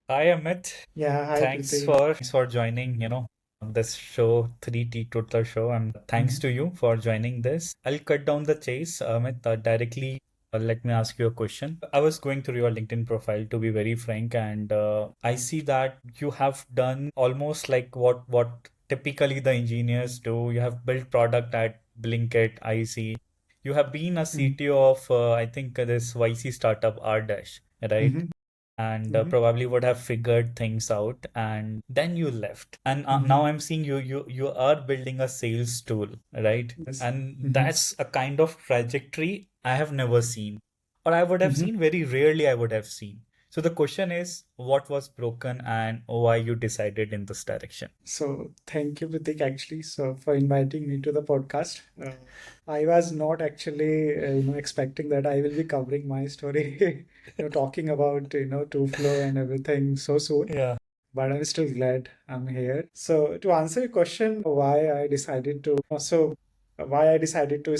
Hi Amit. Yeah, hi Thanks Priti. for joining, on this show, 3T Total Show. And thanks Mhm. to you for joining this. I'll cut down the chase, Amit, directly. Let me ask you a question. I was going through your LinkedIn profile to be very frank, and I see that you have done almost like what typically the engineers do. You have built product at Blinkit, I see. You have been a Mhm. CTO of I think this YC startup RDash, right? Mhm. And Mhm. probably would have figured things out, and then you left, and now Mhm. I'm seeing you are building a sales tool, right? Yes. And Mhm. that's a kind of trajectory I have never seen, or I would have Mhm. seen very rarely. I would have seen. So the question is, what was broken and why you decided in this direction? So thank you, Pratik, actually, so for inviting me to the podcast. I was not actually, expecting that I will be covering my story, talking about, Toflow and everything so soon. Yeah. But I'm still glad I'm here. So to answer your question, why I decided to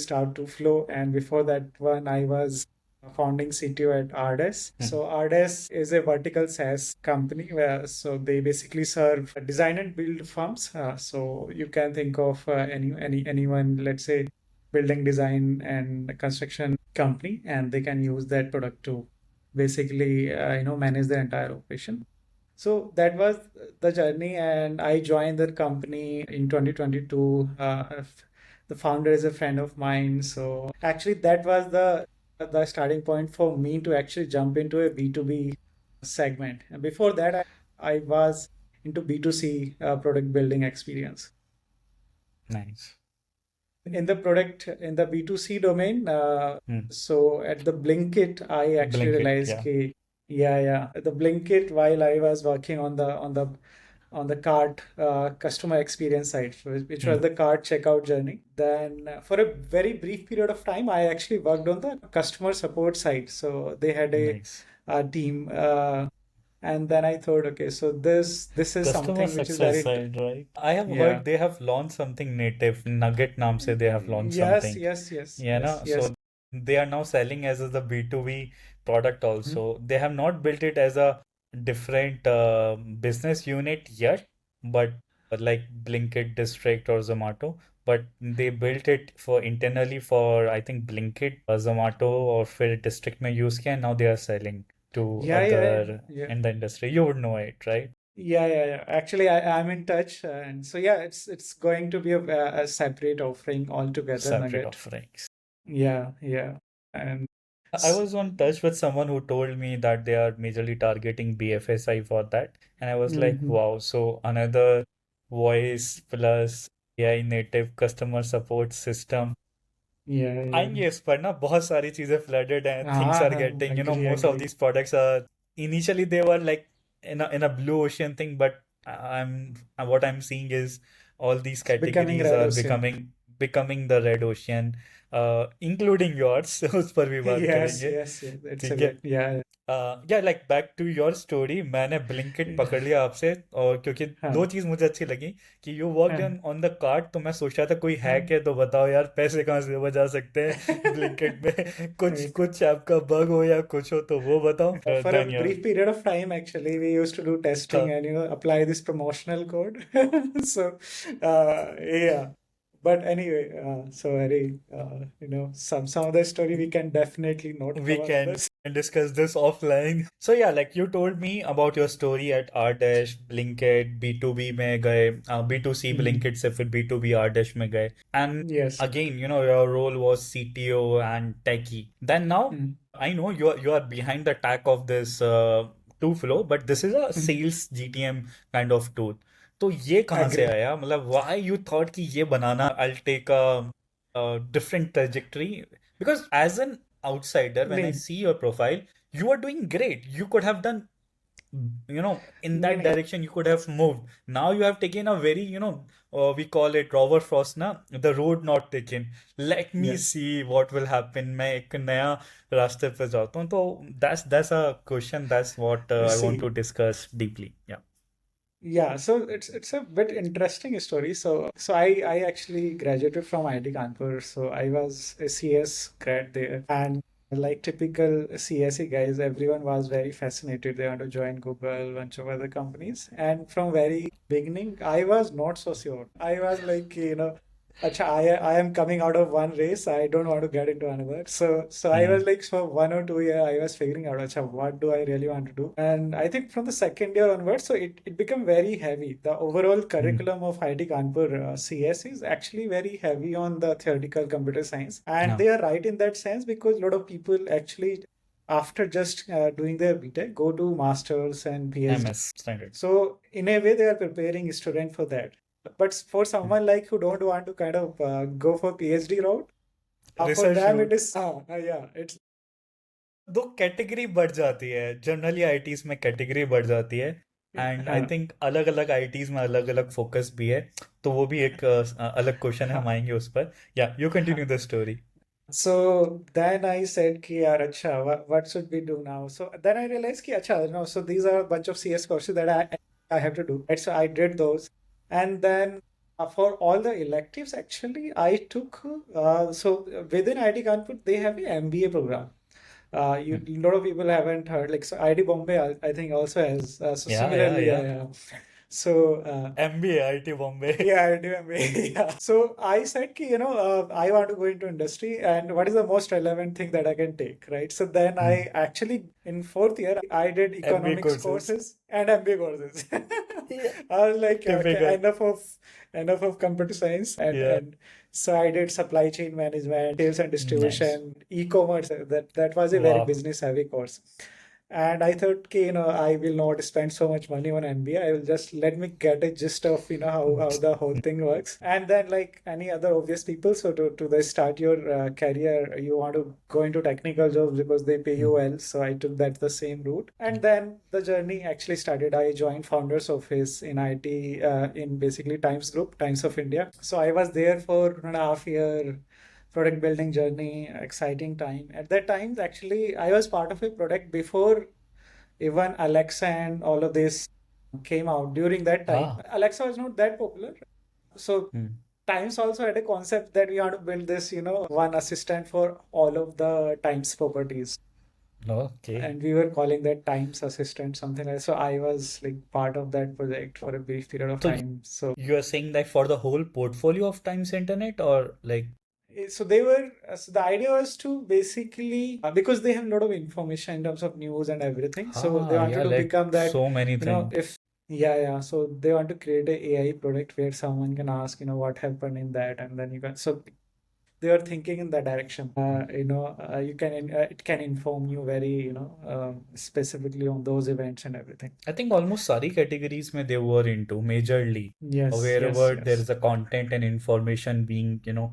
start Toflow, and before that one, I was a founding CTO at RDash. Mhm. So RDash is a vertical SaaS company where so they basically serve design and build firms. So you can think of anyone, let's say, building design and construction company, and they can use that product to basically manage their entire operation. So that was the journey, and I joined the company in 2022. The founder is a friend of mine, so actually that was the starting point for me to actually jump into a B2B segment. And before that, I was into B2C product building experience. Nice. In the B2C domain, Hmm. so at the Blinkit, I actually Blanket, realized, yeah. okay, yeah, the Blinkit while I was working on the cart customer experience side, which Hmm. was the cart checkout journey. Then for a very brief period of time, I actually worked on the customer support side. So they had Nice. a team, and then I thought, okay, so this is Customer something which is success very, side, right? I have yeah, heard they have launched something native, Nugget naam se they have launched yes, something. yes, yes, Yeah, yes, no? yes. So they are now selling as the B2B product Mhm. also. They have not built it as a different business unit yet, but like Blinkit District or Zomato, but they built it for internally for I think Blinkit, Zomato or फिर district में use किया and now they are selling to Yeah, yeah, other yeah. in the industry. You would know it, right? Yeah. Actually, I'm in touch, and so yeah, it's going to be a separate offering altogether, Separate Nugget. offerings. Yeah, and I s- was on touch with someone who told me that they are majorly targeting BFSI for that. And I was like, mhm. wow, so another voice plus AI native customer support system. Yeah. आएंगे इस पर ना बहुत सारी चीजें flooded हैं. Things are getting, most of Agree. these products are initially they were like in a blue ocean thing, but I'm what I'm seeing is all these It's becoming categories red are ocean. becoming the red ocean, including yours. उस पर भी बात करेंगे. Yes. It's a ठीक है. good, yeah. या like back to your story, मैंने Blinkit Yeah. पकड़ लिया आपसे, और क्योंकि दो हाँ, चीज मुझे अच्छी लगी कि यू वर्कड हाँ, ऑन द कार्ड, तो मैं सोच रहा था कोई हैक हाँ. है तो बताओ यार, पैसे कहाँ से बचा सकते हैं ब्लिंकिट में कुछ Right. कुछ आपका बग हो या कुछ हो तो वो बताओ, For a then your brief period of time, actually, we used to do testing था. and apply this promotional code. So, yeah. But anyway, so very some of the story we can definitely not We cover on can this. discuss this offline. So yeah, like you told me about your story at RDash, Blinkit, B2B में गए, B2C Mhm. Blinkit से फिर B2B RDash में गए. And Yes. again, your role was CTO and techie. Then now, Mhm. I know you are behind the tech of this Flow, but this is a Mhm. sales GTM kind of tool. तो ये कहाँ से Agree. आया, मतलब why you thought कि ये बनाना I'll take a different trajectory, because as an outsider, when I नहीं see your profile, you are doing great. You could have done, in that नहीं direction, you could have moved. Now you have taken a very, we call it Robert Frost, na, the road not taken. Let me yes. see what will happen. मैं एक नया रास्ते पे जाता हूँ. तो that's a question. That's what I want See, to discuss deeply. Yeah. yeah, so it's a bit interesting story. So I actually graduated from IIT Kanpur. So I was a CS grad there, and Like typical CSE guys, everyone was very fascinated. They want to join Google, bunch of other companies. And from very beginning, I was not so sure. I was like, Acha, I am coming out of one race. I don't want to get into another. So I was Mm, like, for 1 or 2 years, I was figuring out, Acha, what do I really want to do? And I think from the second year onwards, so it became very heavy. The overall mm, curriculum of IIT Kanpur CS is actually very heavy on the theoretical computer science. And yeah. they are right in that sense because a lot of people actually, after just doing their BTech, go to masters and PhD. MS standard. So in a way, they are preparing student for that. But for Mm. someone like who don't want to kind of go for PhD route, for Research them it route. is yeah, it's दो category बढ़ जाती है generally ITs में category बढ़ जाती है and I हाँ think अलग अलग आईटीज में अलग अलग फोकस भी है तो वो भी एक अलग क्वेश्चन है हम हाँ आएंगे उस पर या यू कंटिन्यू हाँ the story So then I said, ki, yaar, acha, what should we do now? So then I realized, ki, acha, no, so these are a bunch of CS courses that I have to do. Right? So I did those. And then for all the electives, actually, I took, so within IIT Kanpur, they have a MBA program. A lot of people haven't heard, like, so IIT Bombay, I think also has, so या similarly, या so, MBA IT Bombay yeah, I do MBA. Yeah. So I said, ki, I want to go into industry and what is the most relevant thing that I can take, right? So then I actually, in fourth year, I did MBA economics courses courses and MBA courses. I was like, okay, typical enough of computer science. या And so I did supply chain management, sales and nice distribution, e-commerce. That was a very वाह business heavy course. And I thought, okay, I will not spend so much money on MBA. I will just let me get a gist of, how the whole thing works. And then, like any other obvious people, so to the start your career, you want to go into technical jobs because they pay you well. So I took that the same route. And then the journey actually started. I joined founders office in IT, in basically Times Group, Times of India. So I was there for 1.5 year product building journey, exciting time. At that time, actually, I was part of a product before even Alexa and all of this came out. During that time, हाँ Alexa was not that popular. So Times also had a concept that we want to build this, one assistant for all of the Times properties. Okay And we were calling that Times Assistant, something like that. So I was like part of that project for a brief period of तो time. So you are saying that for the whole portfolio of Times Internet or like So they were, so the idea was to basically, because they have a lot of information in terms of news and everything. So they हाँ wanted yeah to like become that, so many things if, yeah, yeah. So they want to create a AI product where someone can ask, what happened in that. And then you can, so they are thinking in that direction. It can inform you very, specifically on those events and everything. I think almost सारी categories में they were into majorly Yes, wherever yes, there yes, is a content and information being yes.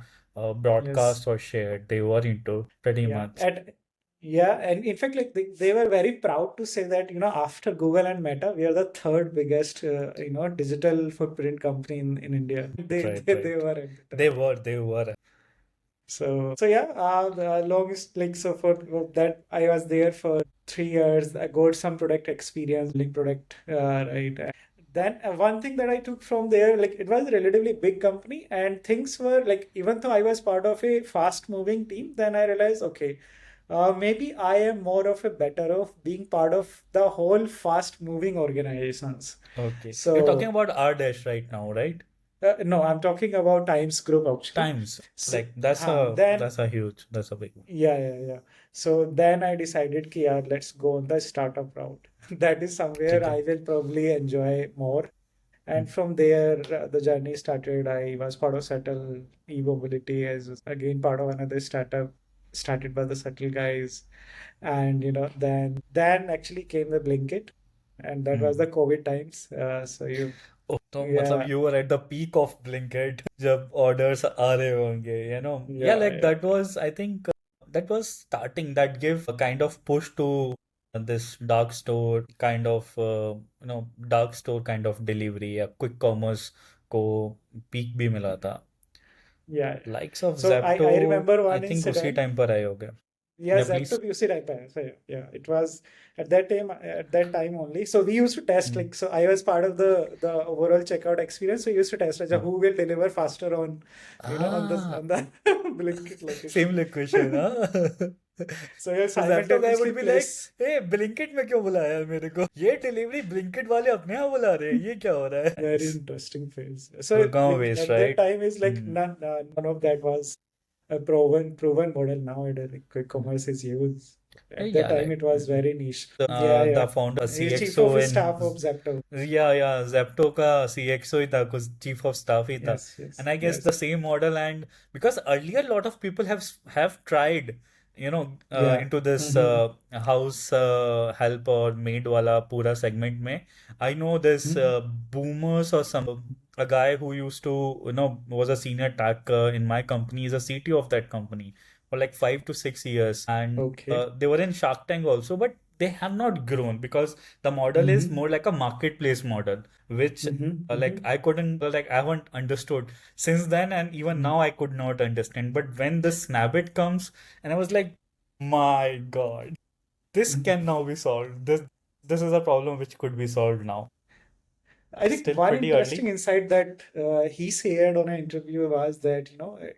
broadcast or shared they were into pretty Yeah, much and in fact, like they were very proud to say that after Google and Meta, we are the third biggest digital footprint company in India. They right they, they right were at the time. they were So yeah, the longest like so for that I was there for 3 years. I got some product experience, building product, right? Then one thing that I took from there, like it was a relatively big company, and things were like even though I was part of a fast-moving team, then I realized okay, maybe I am more of a better of being part of the whole fast-moving organizations. okay you're talking So about RDash right now right no, I'm talking about Times Group actually. Times So, like that's a then that's a huge that's a big one yeah, yeah, yeah. So then I decided कि यार let's go on the startup route. That is somewhere ठीक है I will probably enjoy more. Hmm, And from there, the journey started. I was part of Settle e-mobility as again part of another startup started by the Settle guys. And then actually came the Blinkit, and that was hmm. the COVID times. So ओ, तो मतलब yeah, you were at the peak of Blinkit जब orders आ रहे होंगे yeah yeah, like yeah, that was I think that was starting that gave a kind of push to this dark store kind of dark store kind of delivery या quick commerce को peak भी मिला था yeah, yeah. likes of So Zepto I remember I one think उसी incident. time पर आए होंगे Yes, yeah please Zaptop UC right there. So yeah, it was at that time only. So we used to test Hmm. like so I was part of the overall checkout experience. So we used to test like, हाँ who will deliver faster on on the ah on the Blinkit location. same location हाँ So you'll Zepto guy simultaneously would be like, place. hey, Blinkit में क्यों बुलाया है मेरे को? ये delivery Blinkit वाले अपने यहाँ बुला रहे हैं, ये क्या हो रहा है? Very interesting phase. So Gurgaon like based, at that right? time is like Hmm. none of that was a proven model. Nowadays, like quick commerce is used. At that Yeah, time, like it was very niche. Yeah, the yeah. founder He's chief CXO of in staff of Zepto. yeah, Zepto का CXO ही था, कुछ chief of staff ही था. Yes, And yes, I guess yes. the same model, and because earlier a lot of people have tried, Yeah. into this Mm-hmm. house help or maid wala pura segment में. I know this boomers or a guy who used to, was a senior tech in my company, is a CTO of that company for like 5 to 6 years, and Okay. they were in Shark Tank also, but they have not grown because the model is Mm-hmm. more like a marketplace model, which Mm-hmm. like I couldn't, like I haven't understood since then, and even Mm-hmm. now I could not understand. But when the Snabbit comes, and I was like, my God, this can now be solved. This is a problem which could be solved now. I think Still one pretty interesting early. insight that he shared on an interview was that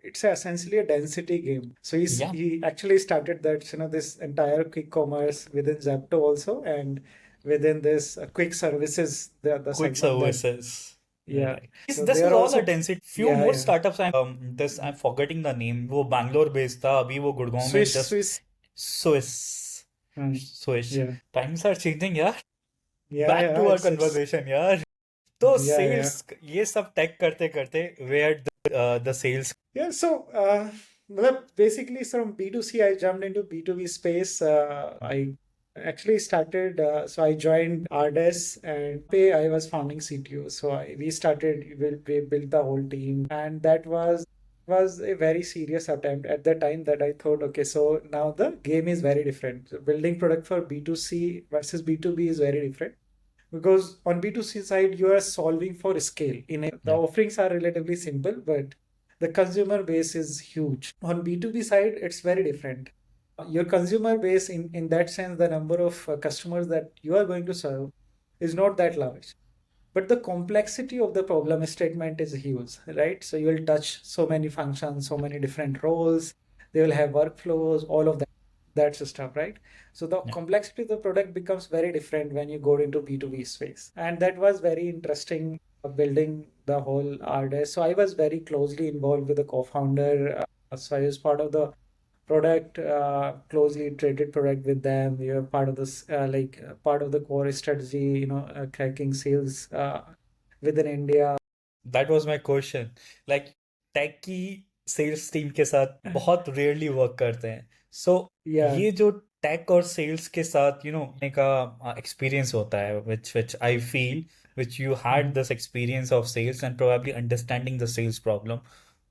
it's essentially a density game. So Yeah, he actually started that this entire quick commerce within Zepto also, and within this quick services, the quick segment that services. yeah. Right. So This they is are all a also density. Few yeah, more yeah. startups. This I'm forgetting the name. वो Bangalore based था. अभी वो गुड़गांव में just Swiss. Swiss. Swiss. Yeah, Times are changing यार. yeah, Back yeah. to our It's conversation यार. तो yeah, yeah. sales ये सब tech करते करते where the sales. Yeah, so well, basically from B2C, I jumped into B2B space. I actually started, so I joined RDash and pay I was founding CTO. So we started, we built the whole team, and that was a very serious attempt at the time that I thought, okay, so now the game is very different. So building product for B2C versus B2B is very different because on B2C side you are solving for scale the Yeah, offerings are relatively simple, but the consumer base is huge. On B2B side it's very different. Your consumer base, in that sense, the number of customers that you are going to serve is not that large, but the complexity of the problem statement is huge, right? So you will touch so many functions, so many different roles, they will have workflows, all of that, that's stuff, right? So the yeah. complexity of the product becomes very different when you go into B2B space. And that was very interesting, building the whole RDS. So I was very closely involved with the co-founder. So I was part of the product, closely traded product with them. We are part of this, part of the core strategy, cracking sales within India. That was my question. Like tech की sales team के साथ बहुत rarely work करते हैं. So Yeah. ये जो take और sales के साथ का एक्सपीरियंस होता है, which I feel, which you had Mhm. this experience of sales and probably understanding the sales problem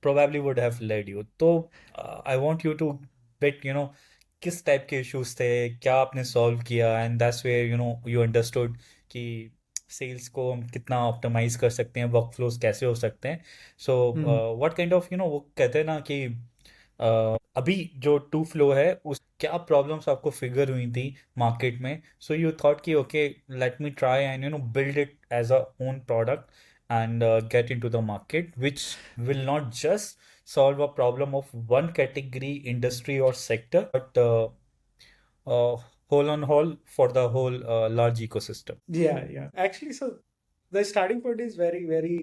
probably would have led you. तो I want you to bit, किस टाइप के issues थे, क्या आपने सॉल्व किया, and that's where you understood कि sales को हम कितना ऑप्टिमाइज कर सकते हैं, वर्क फ्लोज कैसे हो सकते हैं. सो Mhm. व्हाट काइंड ऑफ वो कहते हैं ना कि अभी जो टू फ्लो है उस क्या प्रॉब्लम्स आपको फिगर हुई थी मार्केट में, सो यू थॉट कि okay let me try and build it as a own product and get into the market, which will not just solve a problem of one category, industry, or sector, but uh, whole on whole for the whole large ecosystem. Yeah, yeah. Actually, so the starting point is very, very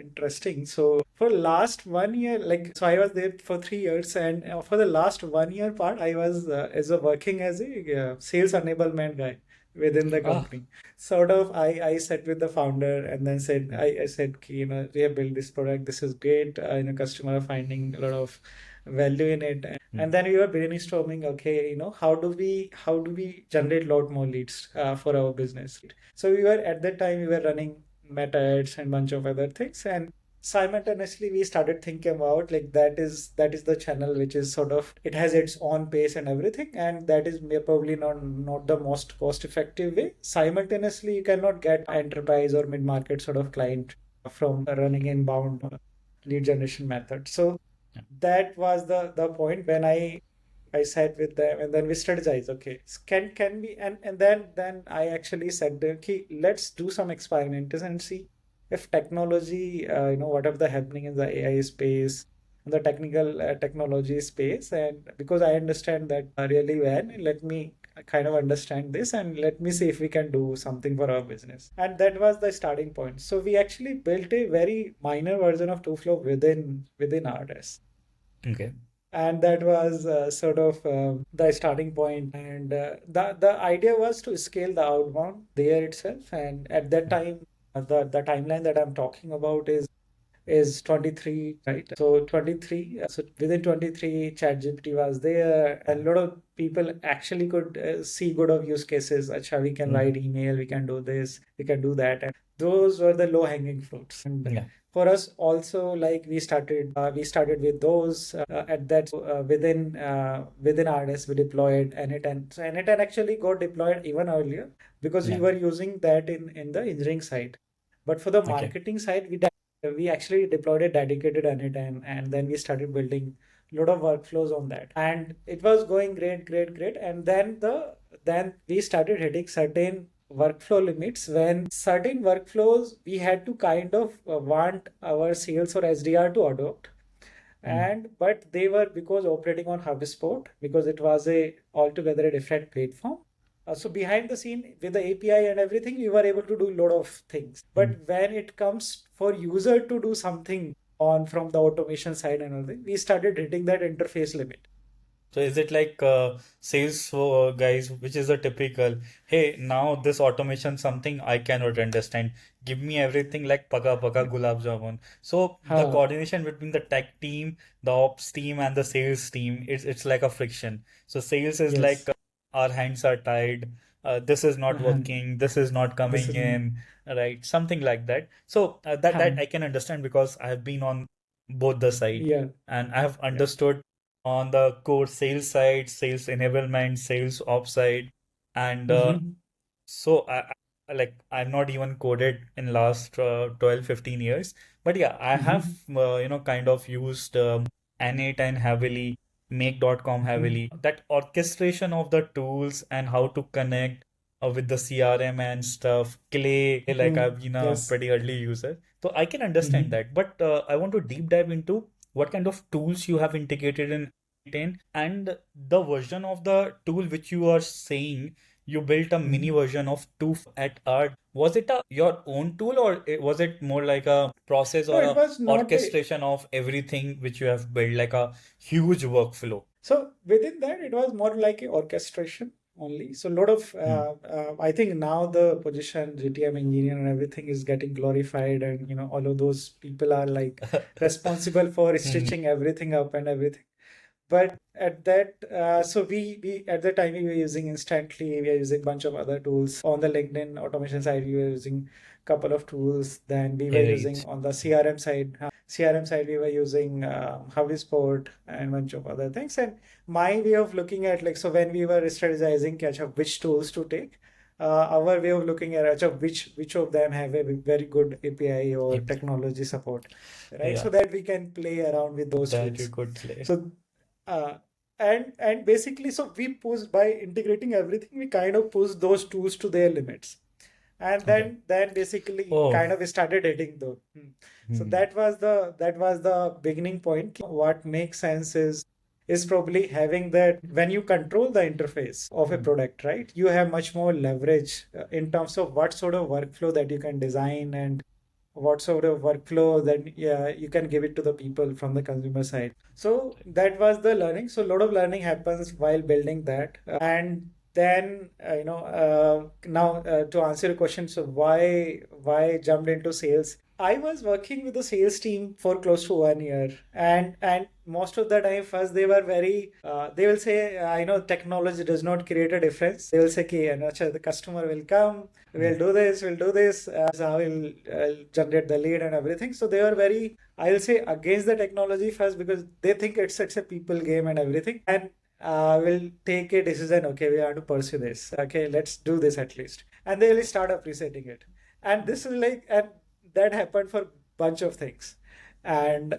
interesting. So for last 1 year, like, so I was there for 3 years, and for the last 1 year part, I was as a working as a sales enablement guy within the Ah, company. Sort of, I sat with the founder and then said, mm, I said, "Ki, we have built this product. This is great. Customer are finding a lot of value in it, and mm, then we were brainstorming, okay, how do we generate a lot more leads for our business. So we were at that time we were running meta ads and bunch of other things, and simultaneously we started thinking about like that is the channel which is sort of it has its own pace and everything, and that is probably not the most cost effective way. Simultaneously you cannot get enterprise or mid market sort of client from running inbound lead generation method. So yeah, that was the point when I sat with them and then we strategized. Okay, can we and then I actually said, okay, let's do some experiments and see if technology, whatever the happening in the AI space, the technical technology space. And because I understand that really well, let me kind of understand this and let me see if we can do something for our business. And that was the starting point. So we actually built a very minor version of Toflow within RDash. Okay. And that was sort of the starting point. And the idea was to scale the outbound there itself. And at that time, the timeline that I'm talking about is 23, right? So 23, so within 23, ChatGPT was there, and a lot of people actually could see good of use cases. Acha, we can write Mm. email, we can do this, we can do that. And those were the low hanging fruits. And Yeah. for us also, like we started with those at that within RDS we deployed N10. So N10 actually got deployed even earlier because we Yeah. were using that in the engineering side. But for the Okay. marketing side, we actually deployed a dedicated N10, and then we started building a lot of workflows on that. And it was going great, great, great. And then we started hitting certain workflow limits when certain workflows we had to kind of want our sales or SDR to adopt. Mm. And but they were because operating on HubSpot because it was a altogether a different platform. So behind the scene with the API and everything, we were able to do a lot of things. But Mm. when it comes for user to do something on from the automation side and all that, we started hitting that interface limit. So is it like sales guys, which is a typical, hey, now this automation something I cannot understand. Give me everything like paka paka gulab jamun. So the Huh. coordination between the tech team, the ops team, and the sales team, it's like a friction. So sales is like Yes. our hands are tied. This is not Uh-huh. working. This is not This coming is in, right? Something like that. So that huh. I can understand because I have been on both the side Yeah. and I have Yeah. understood on the core sales side, sales enablement, sales ops side, and Mm-hmm. so like I'm not even coded in last 12, 15 years. But yeah, I have Mm-hmm. kind of used N8 heavily, make.com Mm-hmm. heavily. That orchestration of the tools and how to connect with the CRM and stuff. Clay, like Mm-hmm. I've been a Yes. pretty early user. So I can understand Mm-hmm. that. But I want to deep dive into what kind of tools you have integrated in N8 and the version of the tool which you are saying you built a mini Mm-hmm. version of two at art. Was it your own tool or was it more like a process No, or it a was not a. orchestration of everything which you have built, like a huge workflow? So within that, it was more like a orchestration only. So a lot of, Hmm. I think now the position GTM engineer and everything is getting glorified, and all of those people are like responsible for Hmm. stitching everything up and everything. But at that, so we at the time we were using Instantly, we were using a bunch of other tools. On the LinkedIn automation side, we were using a couple of tools. Then we were using Right. on the CRM side, we were using HubSpot and a bunch of other things. And my way of looking at like, so when we were strategizing catch up which tools to take, our way of looking at catch up which of them have a very good API or Yep. technology support, right? Yeah, So that we can play around with those that you tools. could play. So uh, and basically, so we push by integrating everything, we kind of push those tools to their limits, and Okay. then basically Oh. kind of started hitting those. So Hmm. that was the beginning point. What makes sense is probably having that when you control the interface of a Hmm. product, right? You have much more leverage in terms of what sort of workflow that you can design and what sort of workflow that yeah, you can give it to the people from the consumer side. So that was the learning. So a lot of learning happens while building that. And then now to answer your question, so why jumped into sales? I was working with the sales team for close to 1 year, and most of the time, first they were very. They will say, I know technology does not create a difference. They will say, "Okay, and acha, the customer will come. Hmm. We'll do this. How we'll generate the lead and everything." So they were very, I'll say, against the technology first because they think it's a people game and everything, and will take a decision. Okay, we have to pursue this. Okay, let's do this at least, and they will start appreciating it. And this is like, and that happened for bunch of things, and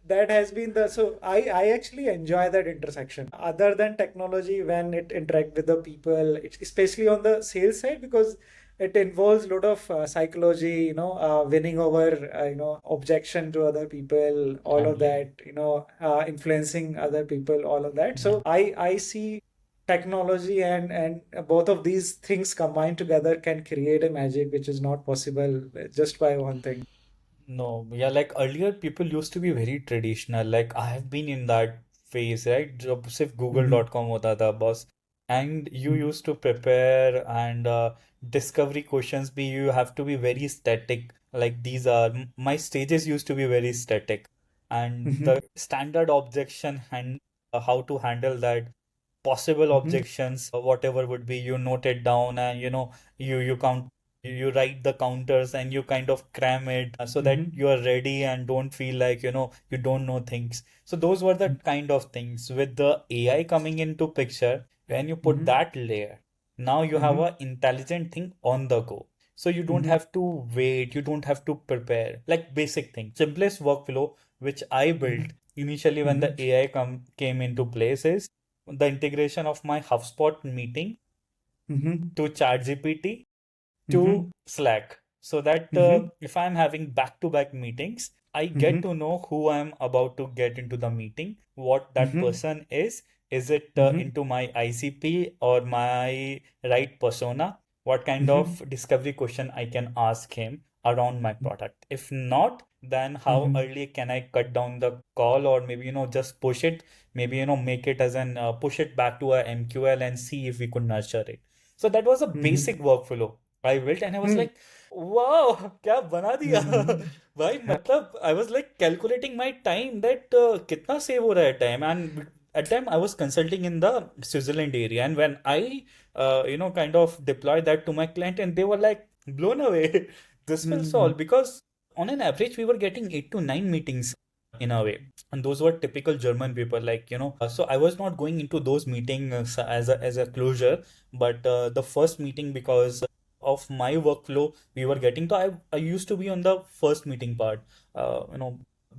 that has been the so I actually enjoy that intersection other than technology when it interact with the people, especially on the sales side because it involves a lot of psychology, winning over, objection to other people, all of Handling. that, influencing other people, all of that. So I see technology and both of these things combined together can create a magic which is not possible just by one thing. No, yeah, like earlier people used to be very traditional. Like I have been in that phase, right? जब सिर्फ Mm-hmm. google.com होता था बस. And you Mm-hmm. used to prepare and discovery questions be you have to be very static. Like these are my stages used to be very static. And Mm-hmm. the standard objection and how to handle that possible Mm-hmm. objections, whatever would be, you note it down and you count, you write the counters and you kind of cram it so that Mm-hmm. you are ready and don't feel like you don't know things. So those were the kind of things. With the AI coming into picture, when you put Mm-hmm. that layer, now you have Mm-hmm. a intelligent thing on the go. So you don't Mm-hmm. have to wait, you don't have to prepare. Like basic thing, simplest workflow which I built initially when Mm-hmm. the AI came into place is the integration of my HubSpot meeting Mm-hmm. to ChatGPT Mm-hmm. to Slack, so that Mm-hmm. if I'm having back-to-back meetings, I get Mm-hmm. to know who I'm about to get into the meeting, what that Mm-hmm. person is it Mm-hmm. into my ICP or my right persona, what kind Mm-hmm. of discovery question I can ask him around my product. If not, then how Mm-hmm. early can I cut down the call or maybe just push it, maybe make it as an push it back to a MQL and see if we could nurture it. So that was a Mm-hmm. basic workflow I built and I was Mm-hmm. like, wow, क्या बना दिया Mm-hmm. भाई मतलब I was like calculating my time that कितना save हो रहा है time. And at time I was consulting in the Switzerland area, and when I kind of deployed that to my client and they were like blown away. This will Mm-hmm. solve because on an average we were getting 8 to 9 meetings in a way, and those were typical German people, like so I was not going into those meetings as a closure, but the first meeting, because of my workflow we were getting to, I used to be on the first meeting part,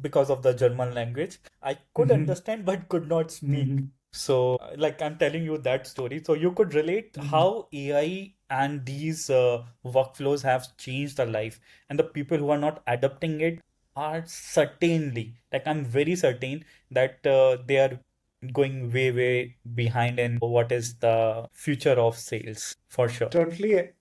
because of the German language I could Mm-hmm. understand but could not speak. Mm-hmm. So like I'm telling you that story so you could relate how AI and these workflows have changed the life, and the people who are not adopting it are certainly, like I'm very certain that they are going way, way behind in what is the future of sales for sure.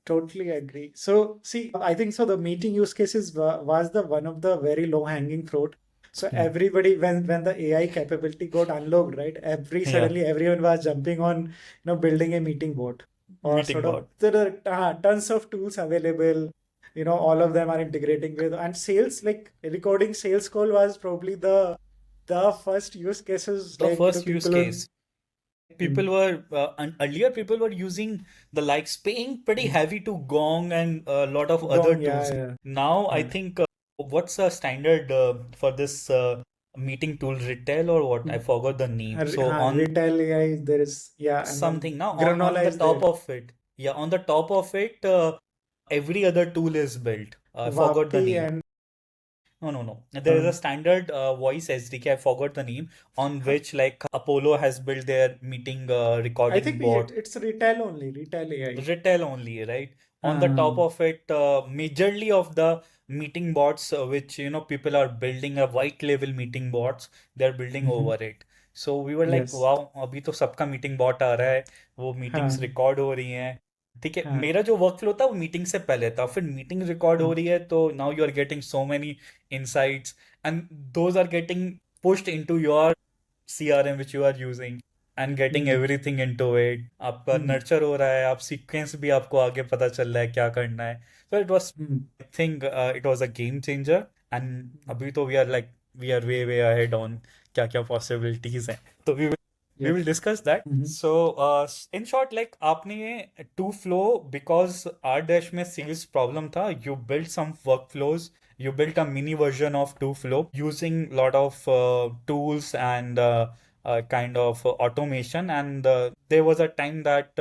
Totally agree. So, see, I think so. The meeting use cases was the one of the very low hanging fruit. So Hmm. everybody, when the AI capability got unlocked, right? Yeah, Suddenly everyone was jumping on, building a meeting bot, or meeting sort of bot. there are tons of tools available. All of them are integrating with, and sales, like recording sales call was probably the first use cases, The like first use people would. case. People were and earlier people were using the likes paying pretty heavy to Gong and a lot of other Gong, yeah, tools. yeah. Now I Yeah. think what's a standard for this meeting tool, Retail or what? I forgot the name. So on Retail AI, there is, yeah, and then something now on granola the is top there. of it, yeah, on the top of it, every other tool is built. I forgot the Vapi name. and No, no, no. There is uh, a standard voice SDK. I forgot the name, on which like Apollo has built their meeting I recording think bot. it's retail only, retail AI. Retail only, right? On the top Uh, of it, majorly of the meeting bots, which people are building a white label meeting bots, they're building over mhm. it. So we were like, Yes. wow, अभी तो सबका meeting bot आ रहा है, वो हाँ, meetings record हो रही हैं. ठीक है, हाँ. मेरा जो वर्कफ्लो था वो मीटिंग से पहले था, फिर मीटिंग रिकॉर्ड हो Mm, रही है तो now you are getting so many insights, and those are getting pushed into your CRM which you are using and getting mm, everything into it. आपका mm, नर्चर हो रहा है, आप सीक्वेंस भी आपको आगे पता चल रहा है क्या करना है. So it was, mm, I think it was a game changer, and अभी तो we are way way ahead on क्या क्या possibilities हैं. तो we will yes. discuss that. Mhm, So in short, like आपने to flow, because R dash में sales problem था, you built some workflows, you built a mini version of Toflow using lot of tools and kind of automation, and there was a time that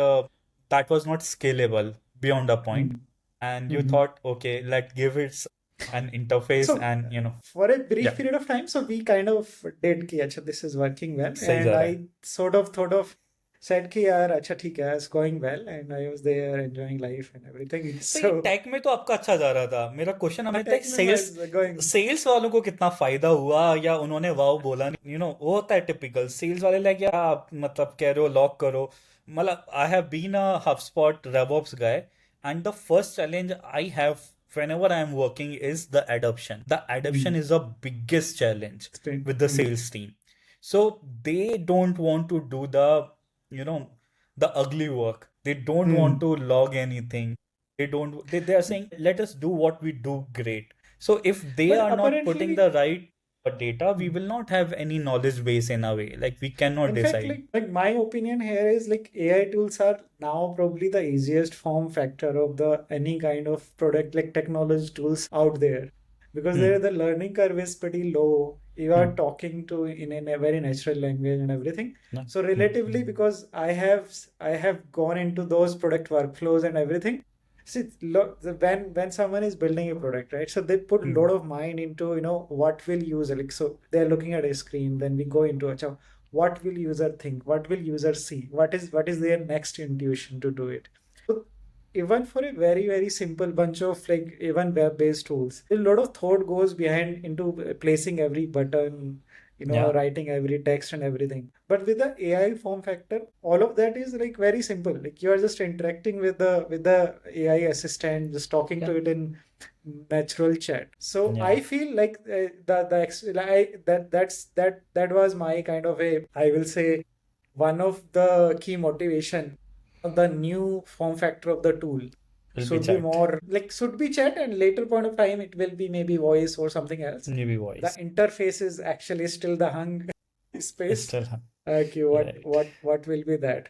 that was not scalable beyond a point, mm, and you mhm. thought, okay, let's give it an interface, So and for a brief yeah, period of time, so we kind of did ki, acha, this is working well, सही and जा रहा है. I sort of thought of. said कि यार अच्छा ठीक है, it's going well, and I was there enjoying life and everything. तो ये So टेक में तो आपका अच्छा जा रहा था। मेरा क्वेश्चन हमें था tech में सेल्स, was going. सेल्स वालों को कितना फायदा हुआ या उन्होंने वाव बोला नहीं, वो होता है टिपिकल सेल्स वाले लाइक यार आप मतलब कह रहे हो लॉक करो। मतलब I have been a HubSpot RevOps guy and the first challenge I have whenever I am working is the adoption. The adoption Mm. is the biggest challenge Sprint. with the Mm. sales team. So they don't want to do you know, the ugly work. They don't want Mm. to log anything. They are saying let us do what we do great. So if they But are not putting apparently, the right data, we mm, will not have any knowledge base in a way, like we cannot in fact, decide. like my opinion here is like AI tools are now probably the easiest form factor of the any kind of product like technology tools out there, because Hmm. there the learning curve is pretty low. You are Hmm. talking to in a very natural language and everything. No. So Hmm. relatively, because I have gone into those product workflows and everything. See, look, when someone is building a product, right? So they put a Hmm. lot of mind into what will user like. So they're looking at a screen. Then we go into a what will user think, what will user see, what is their next intuition to do it. So even for a very very simple bunch of like even web-based tools, a lot of thought goes behind into placing every button, Yeah. writing every text and everything. But with the AI form factor, all of that is like very simple. Like you are just interacting with the AI assistant, just talking Yeah. to it in natural chat. So Yeah. I feel like that was my kind of a, I will say, one of the key motivation of the new form factor of the tool It'll be should be chat. more like should be chat, and later point of time it will be maybe voice or something else. Maybe The voice. interface is actually still the hung It's space. still Okay, what right. what what will be that?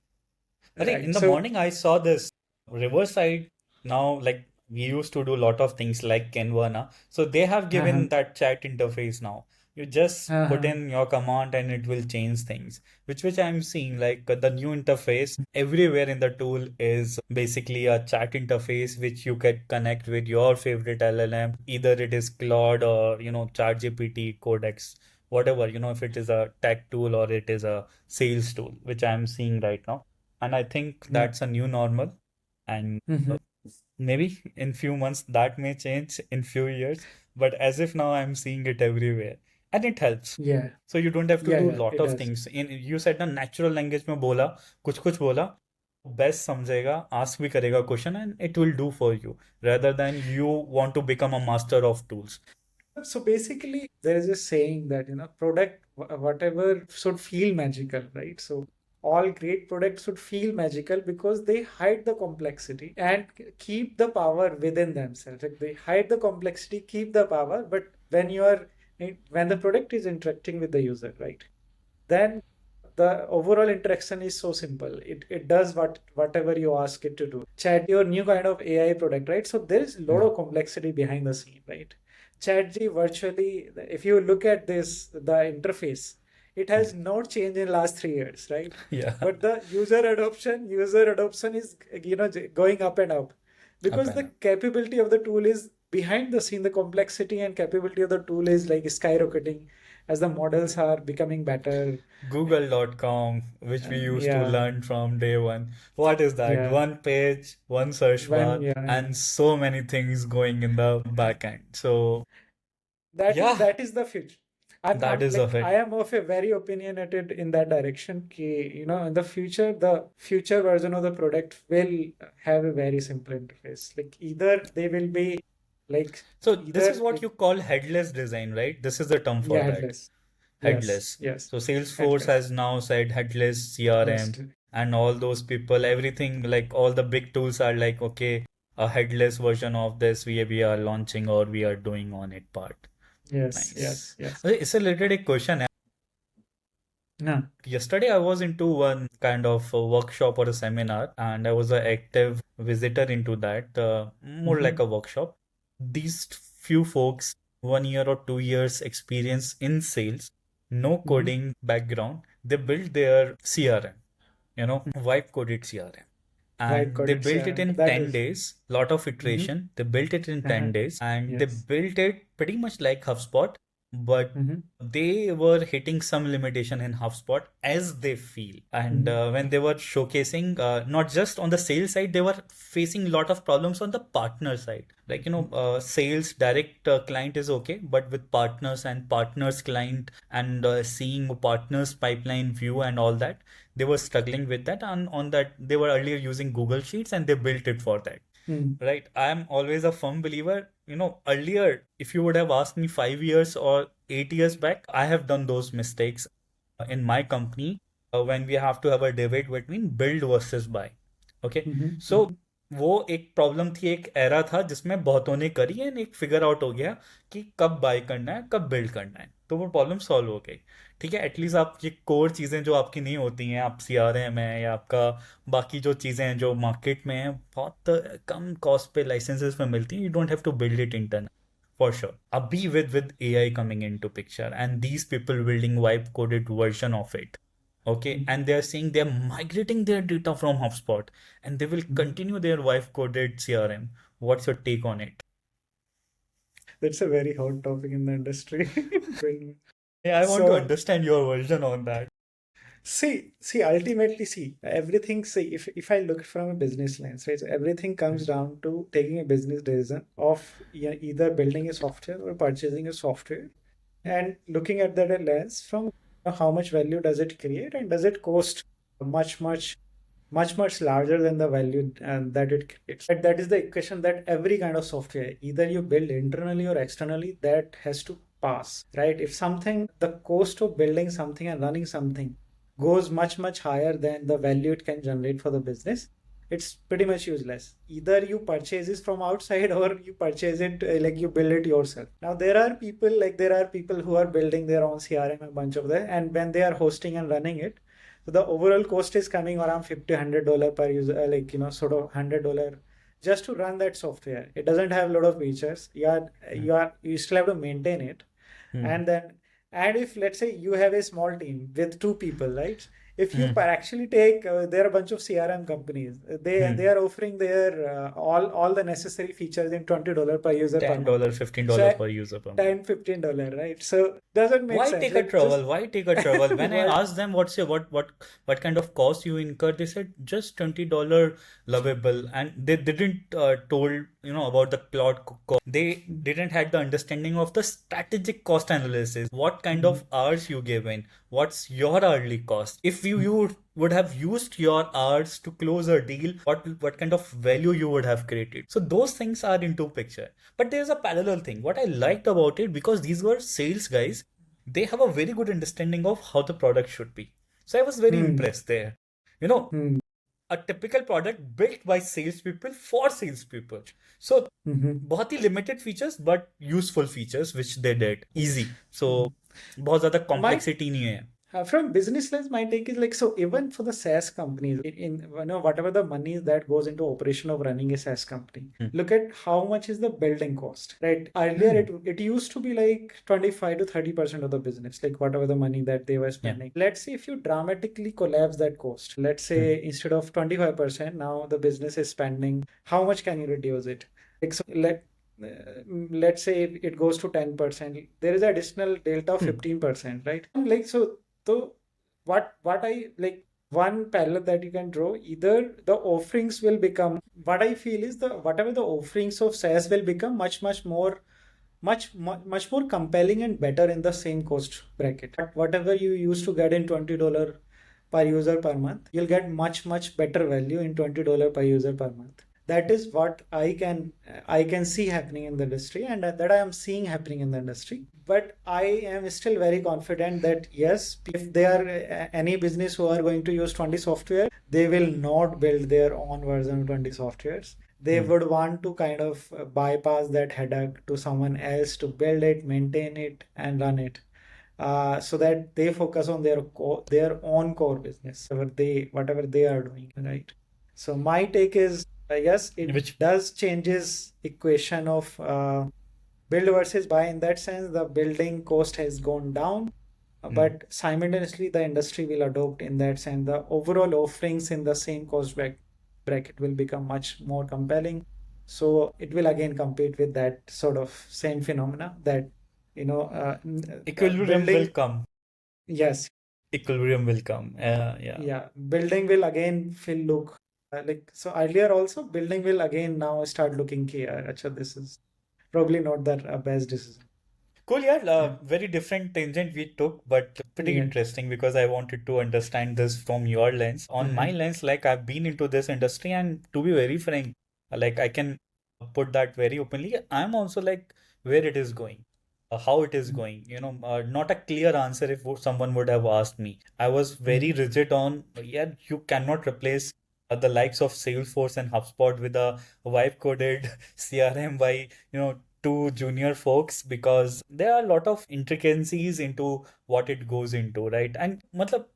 In Right. the So morning, I saw this reverse side. Now, like we used to do a lot of things like Canva now. So they have uh-huh, given that chat interface now. You just put uh-huh, in your command and it will change things. Which I'm seeing like the new interface everywhere in the tool is basically a chat interface which you can connect with your favorite LLM. Either it is Claude or ChatGPT, Codex, whatever. If it is a tech tool or it is a sales tool, which I'm seeing right now. And I think yeah. that's a new normal. And Mhm. maybe in few months that may change in few years. But as if now I'm seeing it everywhere. And it helps. Yeah, So you don't have to yeah, do yeah, lot it of does. things. You said ना natural language में बोला कुछ कुछ बोला best समझेगा ask भी करेगा question and it will do for you rather than you want to become a master of tools. So basically, there is a saying that, product, whatever should feel magical, right? So all great products should feel magical because they hide the complexity and keep the power within themselves. Like they hide the complexity, keep the power, but when the product is interacting with the user, right? Then the overall interaction is so simple. It does whatever you ask it to do. Chat, your new kind of AI product, right? So there is a lot Hmm. of complexity behind the scene, right? ChatG virtually, if you look at this, the interface, it Hmm. has not changed in last 3 years, right? Yeah. But the user adoption is going up and up Up because and the up. capability of the tool is behind the scene. The complexity and capability of the tool is like skyrocketing as the models are becoming better. Google.com, which we used to Yeah, learn from day one. What is that? yeah. One page, one search When bar, yeah, and so many things going in the back end. So, that is yeah, that is the future. I'm that is like of I it. am of a very opinionated in that direction. In the future version of the product will have a very simple interface. Like either they will be like So, this is either what like you call headless design, right? This is the term for yeah, that. headless. Yes, Headless. yes, So, Salesforce headless. has now said headless Yes, CRM, and all those people, everything like all the big tools are like, okay, a headless version of this we are launching or we are doing on it part. yes, yes, Nice. yes. Okay, it's a related question. No. Yesterday, I was into one kind of a workshop or a seminar, and I was an active visitor into that, more like Mm-hmm. a workshop. These few folks, 1 year or 2 years experience in sales, no Mm-hmm. coding background, they built their CRM, wipe coded CRM. Vibe And they coded built it CRM. in That 10 is. days, lot of Mm-hmm. iteration. They built it in Uh-huh. 10 days and they Yes. built it pretty much like HubSpot. but Mm-hmm. they were hitting some limitation in HubSpot as they feel. And Mm-hmm. when they were showcasing, not just on the sales side, they were facing a lot of problems on the partner side. Like, sales direct client is okay, but with partners and partners client and seeing partners pipeline view and all that, they were struggling with that. And on that, they were earlier using Google Sheets and they built it for that. Mm-hmm. Right. I'm always a firm believer. Earlier, if you would have asked me 5 years or 8 years back, I have done those mistakes in my company when we have to have a debate between build versus buy. Okay. So Mm-hmm. वो एक problem थी, एक era था जिसमें बहुतों ने करी and एक फिगर आउट हो गया कि कब बाय करना है, कब बिल्ड करना है, तो वो प्रॉब्लम सॉल्व हो गई। ठीक है, एटलीस्ट आप ये कोर चीज़ें जो आपकी नहीं होती हैं, आप सीआरएम है या आपका बाकी जो चीज़ें हैं जो मार्केट में हैं बहुत कम कॉस्ट पे लाइसेंसेस में मिलती हैं, you don't have to build it internal for sure. Abhi with AI coming into picture and these people building vibe coded version of it. Okay, and they are saying they are migrating their data from HubSpot and they will Mm-hmm. continue their vibe coded CRM. What's your take on it? That's a very hot topic in the industry. Yeah, I want to So understand your version on that. ultimately, everything. See, if I look from a business lens, right, so everything comes down to taking a business decision of, yeah, either building a software or purchasing a software, and looking at that lens from how much value does it create and does it cost much, much larger than the value that it creates. That is the equation that every kind of software, either you build internally or externally, that has to pass, right? If something, the cost of building something and running something goes much higher than the value it can generate for the business, it's pretty much useless. Either you purchase it from outside or you purchase it, like you build it yourself. Now there are people who are building their own CRM, a bunch of them, and when they are hosting and running it, so the overall cost is coming around $50-$100 per user, sort of $100 just to run that software. It doesn't have a lot of features. You still have to maintain it. Hmm. And then, and if let's say you have a small team with two people, right? If you Hmm. actually take, there are a bunch of CRM companies. They Hmm. they are offering their all the necessary features in $20 per user per month. $10, $15 So per user per month. 10-$15, right? So doesn't make Why sense. take a Like, just trouble? Why take a trouble? When I what? asked them what's your what kind of cost you incur, they said just $20 lovable, and they didn't told about the cloud cost. They didn't had the understanding of the strategic cost analysis. What kind of hours you give in? What's your hourly cost? If you would have used your hours to close a deal, what kind of value you would have created? So those things are into picture. But there's a parallel thing. What I liked about it, because these were sales guys, they have a very good understanding of how the product should be. So I was very Hmm. impressed there. You know, Hmm. a typical product built by salespeople for salespeople. So Hmm. बहुत ही limited features but useful features which they did easy. So Hmm. बहुत ज़्यादा My complexity नहीं है. From business lens, my take is like, so even for the SaaS companies, whatever the money that goes into operation of running a SaaS company, Hmm. look at how much is the building cost, right? Earlier, it used to be like 25 to 30% of the business, like whatever the money that they were Yeah. spending. Let's say if you dramatically collapse that cost, let's say instead of 25%, now the business is spending, how much can you reduce it? Like, so let's say it goes to 10%, there is additional delta of 15%, right? Like, so what I like, one parallel that you can draw, either the offerings will become, what I feel is, the whatever the offerings of SaaS will become much more, much more compelling and better in the same cost bracket. But whatever you used to get in $20 per user per month, you'll get much better value in $20 per user per month. That is what I can see happening in the industry, and that I am seeing happening in the industry. But I am still very confident that yes, if they are any business who are going to use 20 software, they will not build their own version of 20 softwares. They would want to kind of bypass that headache to someone else to build it, maintain it, and run it, so that they focus on their own core business, whatever they are doing, right? So my take is, yes, it Which does changes equation of build versus buy. In that sense, the building cost has gone down, but simultaneously the industry will adopt. In that sense, the overall offerings in the same cost bracket will become much more compelling. So it will again compete with that sort of same phenomena, that Equilibrium will building, come. yes, Equilibrium will come. Yeah. yeah, building will again feel look like, so earlier also building will again now start looking ki, acha, this is probably not the best decision. Cool, yeah. Yeah, Very different tangent we took, but pretty yeah. interesting because I wanted to understand this from your lens. On my Mhm. lens, like I've been into this industry, and to be very frank, like I can put that very openly. I'm also like where it is going, how it is Mhm. going. Not a clear answer if someone would have asked me. I was very Mhm. rigid on, yeah, you cannot replace the likes of Salesforce and HubSpot with a vibe coded CRM by, to junior folks because there are a lot of intricacies into what it goes into, right? And मतलब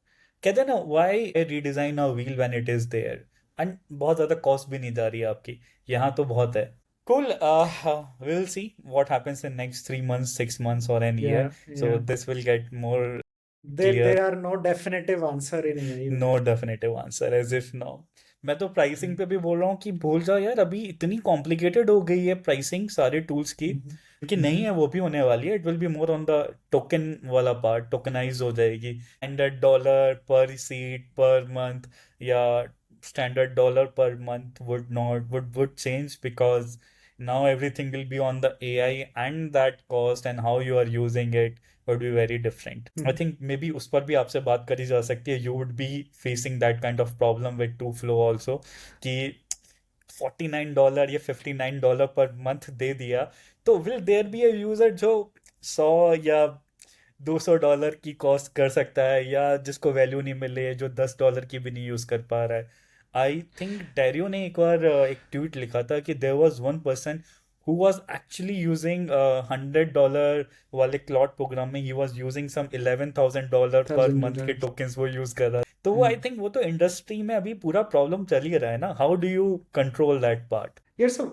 कहते हैं ना why redesign a wheel when it is there and बहुत ज़्यादा cost भी नहीं जा रही है आपकी यहाँ तो बहुत है. Cool. We'll see what happens in next 3 months, 6 months, or an year. Yeah, So yeah. this will get more There clear. there are no definitive answer in AI no where. Definitive answer as if no. मैं तो pricing Mhm. पे भी बोल रहा हूँ कि भूल जाओ यार, अभी इतनी कॉम्प्लिकेटेड हो गई है प्राइसिंग सारे टूल्स की Mhm. कि नहीं है, Mhm. वो भी होने वाली है. It will be more on the token वाला पार्ट, टोकनाइज हो जाएगी. स्टैंडर्ड डॉलर पर सीट पर मंथ या standard dollar per month would change because now everything will be on the AI and that cost and how you are using it would be very different. I Mhm. think maybe उस पर भी आपसे बात करी जा सकती है. You would be facing that kind of problem with Toflow also कि $49 या $59 पर मंथ दे दिया तो will there be a user जो 100 या $200 की कॉस्ट कर सकता है या जिसको वैल्यू नहीं मिले, जो $10 की भी नहीं यूज कर पा रहा है. आई थिंक डेरियो ने एक बार एक ट्वीट लिखा था कि there was one person who was actually using $100 वाले क्लॉड प्रोग्राम में ही was using some $11,000 per month के $1,000. टोकन्स वो यूज कर रहा है. तो वो आई Mm. थिंक वो तो इंडस्ट्री में अभी पूरा प्रॉब्लम चल ही रहा है ना. How do you control that part? Yeah, so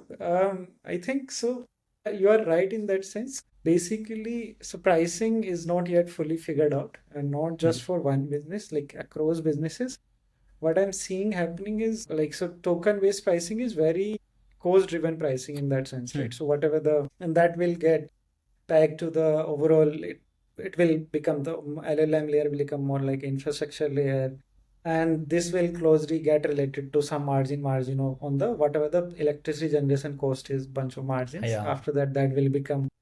I think so. You are right in that sense. Basically, so pricing is not yet fully figured out, and not just for one business, like across businesses. What I'm seeing happening is like, so token-based pricing is very cost-driven pricing in that sense, right? So whatever and that will get tagged to the overall, it will become the LLM layer will become more like infrastructure layer, and this will closely get related to some margin on the whatever the electricity generation cost is, bunch of margins. या. After that, that will become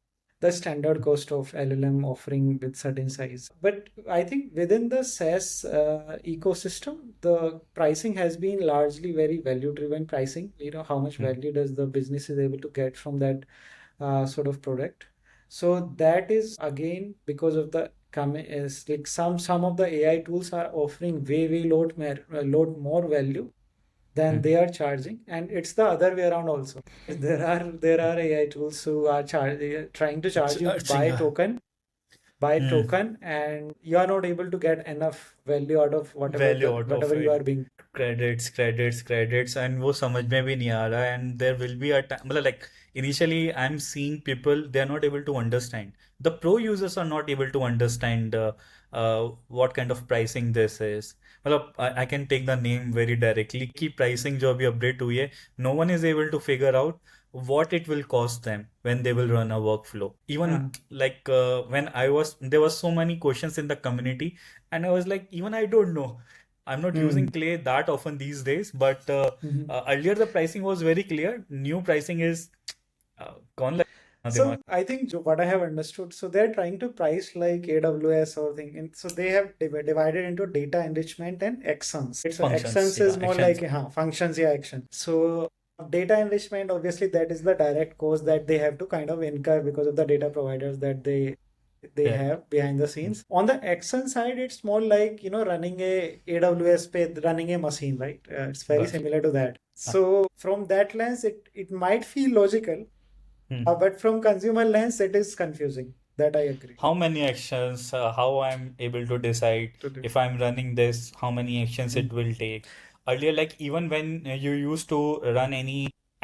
the standard cost of LLM offering with certain size. But I think within the SaaS ecosystem, the pricing has been largely very value driven pricing. How much value does the business is able to get from that sort of product. So that is again because of the is like some of the AI tools are offering way lot more value than they are charging, and it's the other way around also. There are AI tools who are trying to charge you Charging. by token, and you are not able to get enough value out of value out of whatever you it. are being. Credits and वो समझ में भी नहीं आ रहा है. And there will be a time, मतलब like initially I am seeing people they are not able to understand, the pro users are not able to understand what kind of pricing this is. मतलब I can take the name very directly कि pricing जो अभी update हुई है, no one is able to figure out what it will cost them when they will run a workflow. Even Uh, like when I was, there was so many questions in the community, and I was like, even I don't know. I'm not using mm, Clay that often these days, but mhm. earlier the pricing was very clear. New pricing is कौन लगा दिमाग. So I think what I have understood, so they're trying to price like AWS or thing, and so they have divided into data enrichment and actions. Right? So Functions, actions yeah, is more actions. like functions, yeah, action. So data enrichment, obviously, that is the direct cost that they have to kind of incur because of the data providers that they Yeah. have behind the scenes. On the action side, it's more like running a AWS page, running a machine, right? It's very बस. similar to that. हाँ. So from that lens, it might feel logical, but from consumer lens, it is confusing. That I agree. How many actions, how I'm able to decide To do. if I'm running this, how many actions Mm. it will take. Earlier, like even when you used to run any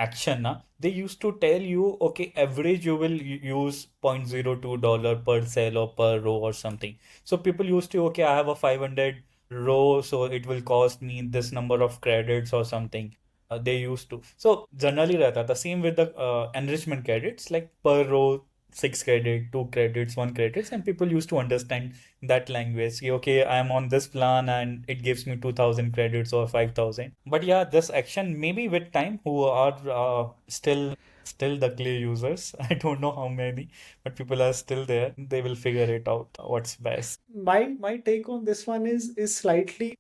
action, they used to tell you, okay, average you will use $0.02 per cell or per row or something. So people used to, okay, I have a 500 row, so it will cost me this number of credits or something. They used to. So generally रहता था. Same with the enrichment credits, like per row 6 credit, 2 credits, 1 credits, and people used to understand that language. Say, okay, I'm on this plan and it gives me 2000 credits or 5000. But yeah, this action maybe with time who are still the clay users. I don't know how many, but people are still there. They will figure it out what's best. My take on this one is slightly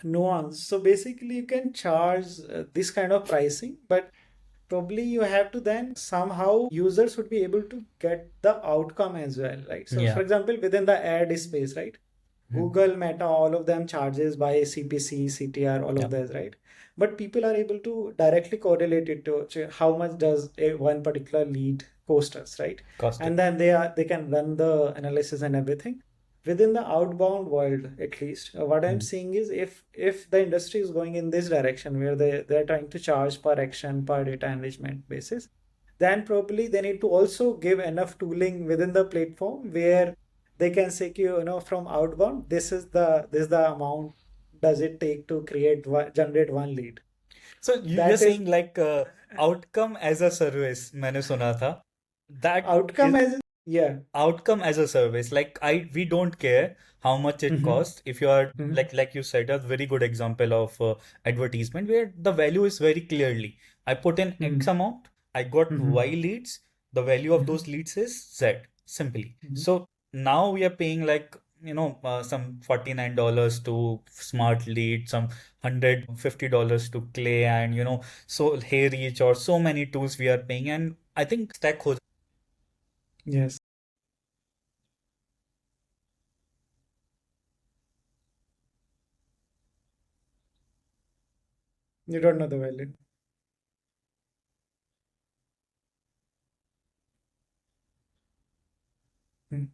nuanced. So basically, you can charge this kind of pricing, but probably you have to then somehow users would be able to get the outcome as well, right? So for Yeah. example, within the ad space, right? Mhm. Google, Meta, all of them charges by CPC, CTR, all of Yeah. those, right? But people are able to directly correlate it to how much does one particular lead cost us, right? Cost it. And then they can run the analysis and everything. Within the outbound world, at least, what I'm Mhm. seeing is if the industry is going in this direction where they're trying to charge per action, per data enrichment basis, then probably they need to also give enough tooling within the platform where they can say, from outbound, this is the amount does it take to generate one lead. So you're That is saying like outcome as a service, मैंने सुना था. That outcome is as yeah. outcome as a service. Like we don't care how much it Hmm. costs. If you are Hmm. like you said, a very good example of advertisement where the value is very clearly. I put in X Hmm. amount, I got Hmm. Y leads. The value of those Hmm. leads is Z. Simply. Hmm. So now we are paying like some $49 to smart lead, some $150 to clay, and so hey reach or so many tools we are paying, and I think stack ho. Yes, you don't know the value. Hmm.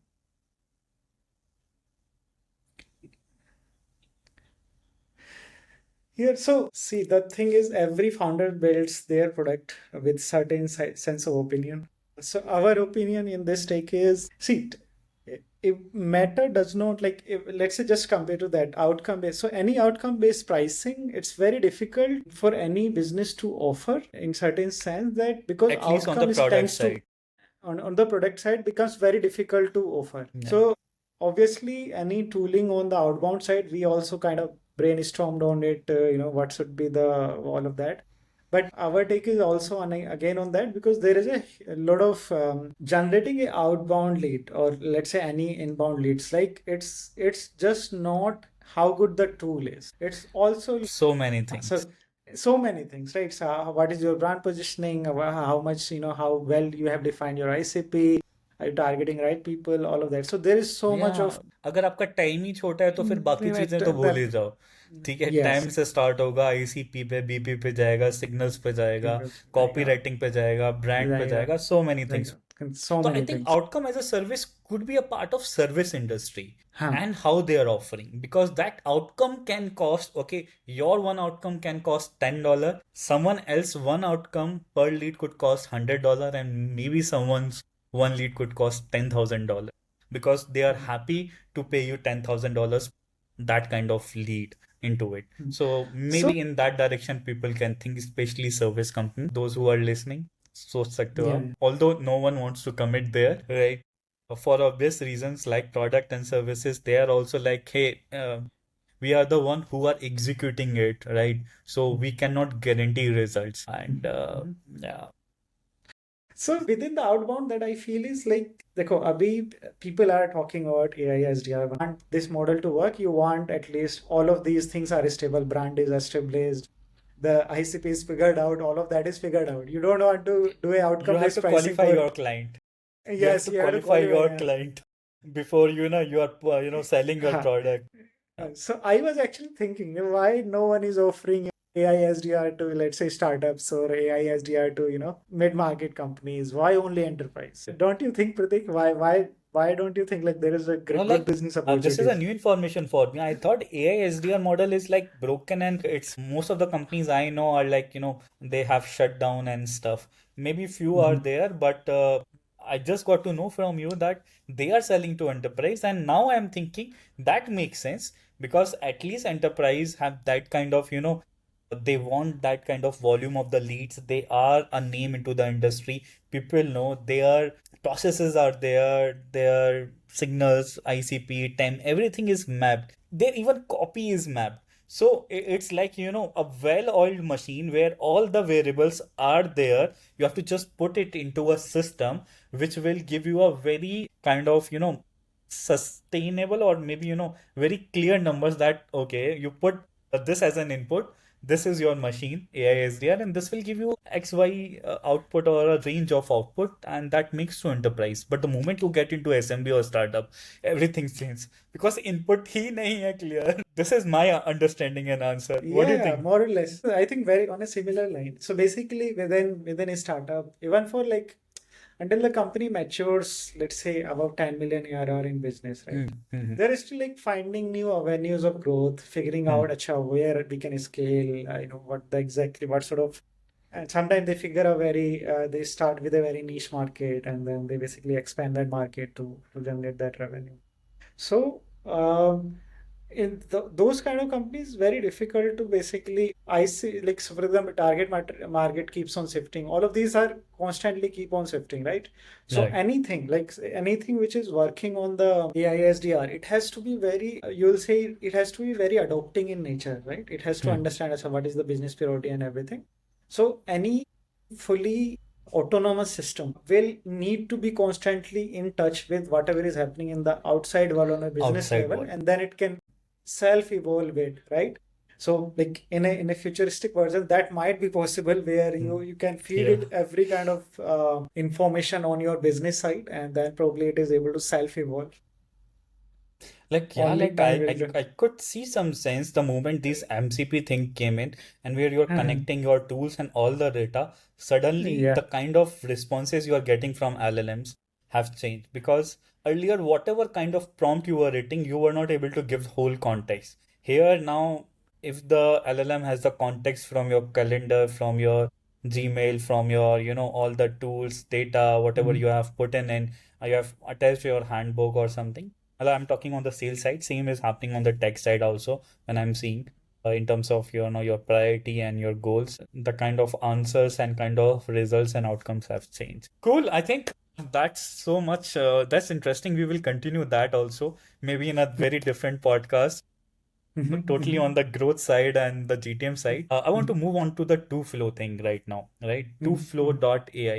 Here, so see, the thing is, every founder builds their product with certain sense of opinion. So our opinion in this take is, see, if matter does not like, if, let's say just compare to that outcome based. So any outcome based pricing, it's very difficult for any business to offer in certain sense that because At least on the outcome is product tends to side. on the product side becomes very difficult to offer. Yeah. So obviously any tooling on the outbound side, we also kind of brainstormed on it, what should be the all of that. But our take is also on again on that because there is a lot of generating a outbound lead or let's say any inbound leads. Like it's just not how good the tool is. It's also So many so things. so many things, right? So what is your brand positioning? How much, how well you have defined your ICP? Are you targeting right people? All of that. So there is so या much of अगर आपका time ही छोटा है तो फिर बाकी चीजें तो भूल that. ही जाओ. ठीक है, टाइम Yes. से स्टार्ट होगा, आईसीपी पे, बीपी पे जाएगा, सिग्नल्स पे जाएगा, कॉपी Yeah. राइटिंग पे जाएगा, ब्रांड पे Yeah. जाएगा, so many things. Yeah. So So I many think things. outcome as a service could be a part of service industry Huh. and how they are offering, because that outcome can cost, okay, your one outcome can cost $10. Someone else one outcome per lead could cost $100, and maybe someone's one lead could cost $10,000 because they are happy to pay you $10,000 that kind of lead into it. Hmm. So So maybe in that direction people can think, especially service companies, those who are listening, सोच सकते हो yeah. आप. Although no one wants to commit there, right? For obvious reasons like product and services, they are also like, hey, we are the one who are executing it, right? So we cannot guarantee results. And Mhm. yeah, So within the outbound that I feel is like, देखो अभी people are talking about AI SDR. Want this model to work, you want at least all of these things are stable, brand is established, the ICP is figured out, all of that is figured out. You don't want to do a you have outcome-based to pricing qualify for, your client. You have yes, to you have to qualify qualify. your Yeah. client before you are selling your Ha. product. Yeah. So I was actually thinking why no one is offering AI SDR to, let's say, startups or AI SDR to, mid-market companies. Why only enterprise? Don't you think, Pratik? Why don't you think like there is a No, good like business this is a opportunities? new information for me. I thought AI SDR model is like broken, and it's most of the companies I know are like, they have shut down and stuff. Maybe few are Mhm. there, but I just got to know from you that they are selling to enterprise, and now I'm thinking that makes sense because at least enterprise have that kind of, They want that kind of volume of the leads. They are a name into the industry. People know their processes are there, their signals, ICP, TEM, everything is mapped. Their even copy is mapped. So it's like, a well-oiled machine where all the variables are there. You have to just put it into a system which will give you a very kind of, sustainable, or maybe, very clear numbers that, okay, you put this as an input, this is your machine, AI SDR, and this will give you XY output or a range of output, and that makes you enterprise. But the moment you get into SMB or startup, everything changes because input ही नहीं है clear. This is my understanding and answer. What do you Yeah, think? more or less. I think very on a similar line. So basically, within a startup, even for like until the company matures, let's say above 10 million ARR in business, right? Hmm. There is still like finding new avenues of growth, figuring out acha, where we can scale, what the exactly what sort of, and sometimes they figure a very they start with a very niche market and then they basically expand that market to generate that revenue. So in those kind of companies, very difficult to basically I see like, so for example, market keeps on shifting. All of these are constantly keep on shifting, right? So Right. anything like anything which is working on the AISDR, it has to be very you'll say it has to be very adopting in nature, right? It has to Hmm. understand as what is the business priority and everything. So any fully autonomous system will need to be constantly in touch with whatever is happening in the outside world on a business Outside level, world. and then it can self-evolve it, right? So like in a futuristic version that might be possible where Hmm. you can feed Yeah. it every kind of information on your business side, and then probably it is able to self-evolve. Like, yeah, Only like time I, will I, judge. I could see some sense the moment this MCP thing came in, and where you're Mhm. connecting your tools and all the data, suddenly Yeah. the kind of responses you are getting from LLMs have changed. Because earlier, whatever kind of prompt you were writing, you were not able to give whole context. Here now, if the LLM has the context from your calendar, from your Gmail, from your, all the tools, data, whatever Mhm. you have put in, you have attached your handbook or something. Well, I'm talking on the sales side. Same is happening on the tech side also. When I'm seeing in terms of your priority and your goals, the kind of answers and kind of results and outcomes have changed. Cool. I think that's so much. That's interesting. We will continue that also, maybe in a very different podcast, Mhm. totally on Mhm. the growth side and the GTM side. I want to Mhm. move on to the Toflow thing right now, right? Mhm. Mhm. Toflow.ai.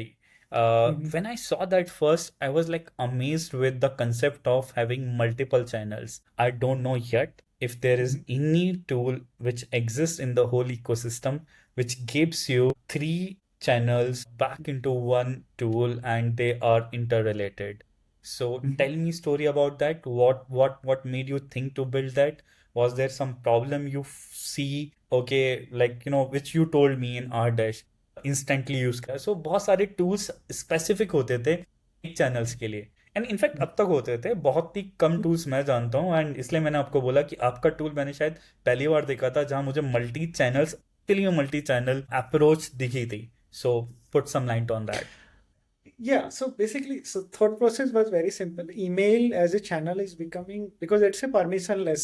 Mhm. When I saw that first, I was like amazed with the concept of having multiple channels. I don't know yet if there is Mhm. any tool which exists in the whole ecosystem which gives you three channels back into one tool and they are interrelated. So Mhm. tell me story about that. What made you think to build that? Was there some problem you see? Okay, like which you told me in RDash instantly use कर सो बहुत सारे tools specific होते थे एक channels के लिए and in fact अब तक होते थे बहुत ही कम टूल्स मैं जानता हूँ एंड इसलिए मैंने आपको बोला कि आपका टूल मैंने शायद पहली बार देखा था जहां मुझे मल्टी चैनल्स के लिए मल्टी चैनल अप्रोच दिखी थी so put some light on that Yeah, so basically, so thought process was very simple. Email as a channel is becoming because it's a permissionless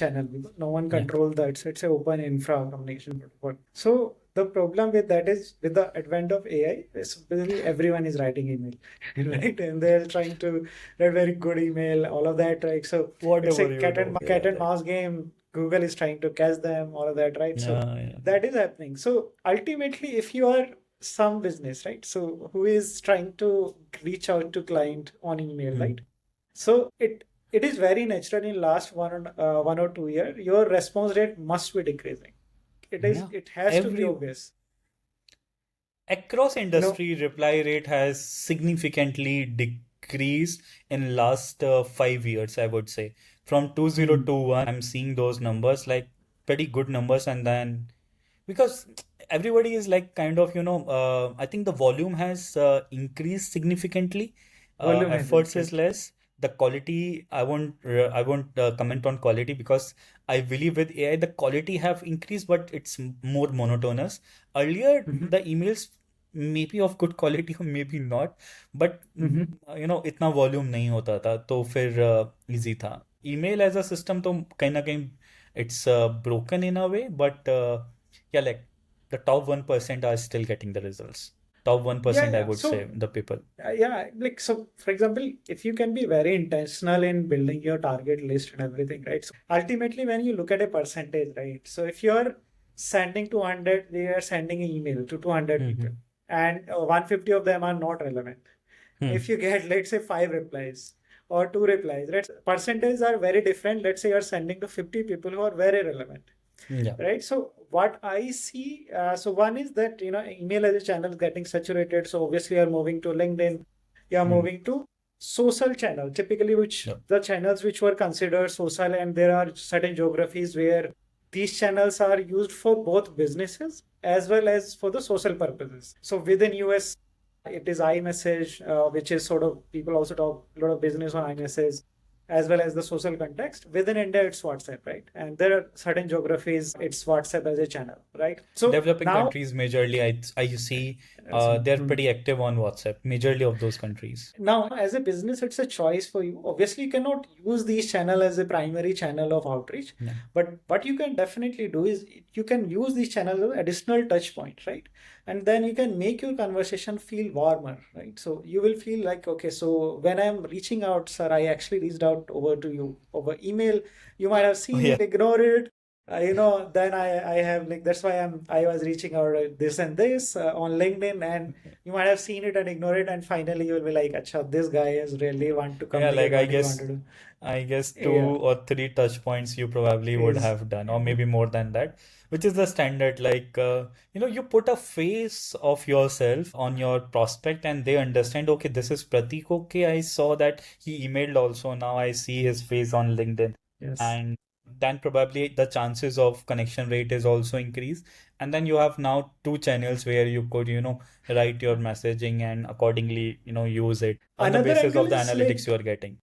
channel. No one या control that. It's an open infra communication protocol. So the problem with that is with the advent of AI, is basically everyone is writing email, right? And they're trying to write very good email, all of that, right? So it's a whatever you know cat yeah and right mouse game. Google is trying to catch them, all of that, right? So yeah that is happening. So ultimately, if you are some business, right? So who is trying to reach out to client on email, Hmm. right? So it is very natural in last 1 or 2 year, your response rate must be decreasing. Yeah. It has to be Every obvious. across You know, industry reply rate has significantly decreased in last 5 years, I would say. From hmm, 2021, I'm seeing those numbers like pretty good numbers, and then because everybody is like kind of I think the volume has increased significantly. volume has Efforts is increased. less. The quality, I won't comment on quality because I believe with AI the quality have increased, but it's more monotonous. Earlier Hmm. the emails maybe of good quality or maybe not, but Hmm. इतना volume नहीं होता था तो फिर easy था. Email as a system तो कहीं ना कहीं it's broken in a way, but Yeah, like the top 1% are still getting the results. Top Yeah, 1%, I yeah. would say, So the people. yeah, like so for example, if you can be very intentional in building your target list and everything, right? So ultimately, when you look at a percentage, right? So if you're sending 200, they are sending an email to 200 people, Hmm. and 150 of them are not relevant. If Hmm. you get, let's say, five replies or two replies, right? Percentages are very different. Let's say you're sending to 50 people who are very relevant, Yeah. right? So what I see, so one is that email as a channel is getting saturated. So obviously you're moving to LinkedIn, you're Hmm. moving to social channel, typically which Yeah. the channels which were considered social, and there are certain geographies where these channels are used for both businesses as well as for the social purposes. So within US, it is iMessage, which is sort of people also talk a lot of business on iMessage as well as the social context. Within India, it's WhatsApp, right? And there are certain geographies, it's WhatsApp as a channel, right? So Developing now, countries majorly, I see they're hmm. pretty active on WhatsApp, majorly of those countries. Now, as a business, it's a choice for you. Obviously, you cannot use these channel as a primary channel of outreach, Yeah. but what you can definitely do is you can use these channels as additional touch point, right? And then you can make your conversation feel warmer, right? So you will feel like, okay, so when I'm reaching out, sir, I actually reached out over to you over email. You might have Oh seen yeah. it, ignore it. Then I have like that's why I was reaching out this and this on LinkedIn, and you might have seen it and ignore it, and finally you will be like, "Acha, this guy is really want to Yeah, like communicate what he want to do." I guess two Yeah, or three touch points you probably would is have done, or maybe more than that, which is the standard. Like, you put a face of yourself on your prospect and they understand, okay, this is Pratik. Okay, I saw that he emailed also. Now I see his face on LinkedIn. yes. And then probably the chances of connection rate is also increased. And then you have now two channels where you could, write your messaging and accordingly, use it on the Another basis angle of the is analytics you like are getting.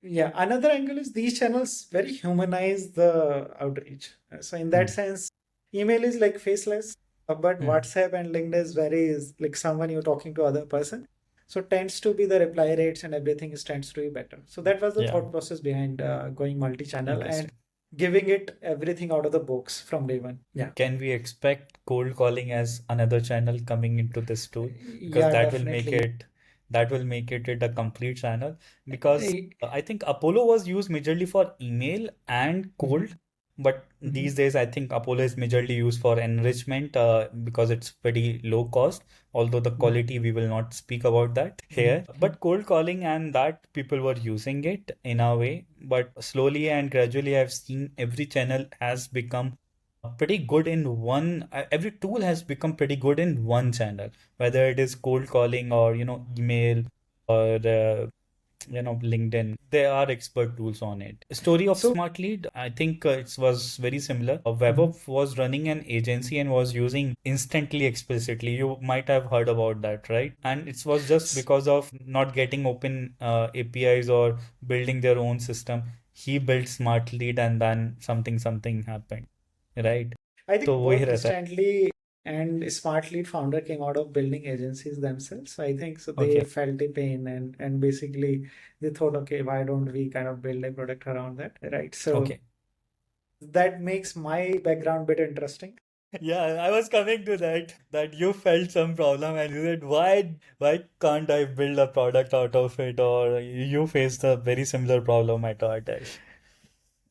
yeah, another angle is these channels very humanize the outreach. So in that Hmm. sense, email is like faceless, but Hmm. WhatsApp and LinkedIn is like someone you're talking to other person. So tends to be the reply rates and everything is tends to be better. So that was the Yeah, thought process behind going multi-channel and interesting. giving it everything out of the box from day one. Yeah. Can we expect cold calling as another channel coming into this tool? Because Yeah, definitely. that will make it a complete channel. Because I think Apollo was used majorly for email and Mhm, cold, but mhm, these days I think Apollo is majorly used for enrichment because it's pretty low cost. Although the mhm, quality we will not speak about that mhm, here. But cold calling and that people were using it in a way, but slowly and gradually I've seen every channel has become pretty good in one every tool has become pretty good in one channel, whether it is cold calling or email or LinkedIn. There are expert tools on it. Story of So, smart lead, I think it was very similar. mhm. Webop was running an agency and was using instantly explicitly. You might have heard about that, right? And it was just S- because of not getting open APIs or building their own system. He built smart lead and then something happened, right? I तो think वही both रहता है. instantly and Smartly founder came out of building agencies themselves. So I think so they Okay. felt the pain and basically they thought, okay, why don't we kind of build a product around that, right? So Okay. that makes my background bit interesting. Yeah, I was coming to that you felt some problem and you said, why can't I build a product out of it? Or you faced a very similar problem at RDash.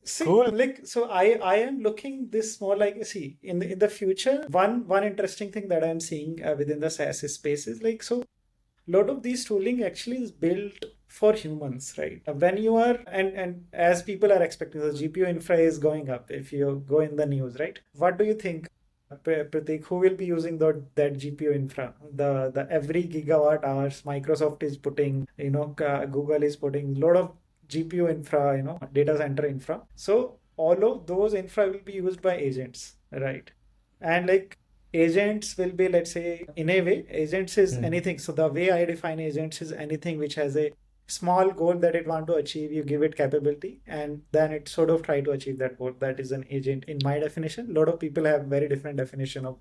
See, Cool. like so I am looking this more like see in the future. One interesting thing that I'm seeing within the SaaS space is like so lot of these tooling actually is built for humans, right? When you are and as people are expecting, the GPU infra is going up. If you go in the news, right? What do you think, Pratik? Who will be using that GPU infra? The every gigawatt hours Microsoft is putting, Google is putting a lot of GPU infra, data center infra. So all of those infra will be used by agents, right? And like agents will be, let's say, in a way, agents is Hmm. anything. So the way I define agents is anything which has a small goal that it want to achieve. You give it capability, and then it sort of try to achieve that goal. That is an agent in my definition. A lot of people have very different definition of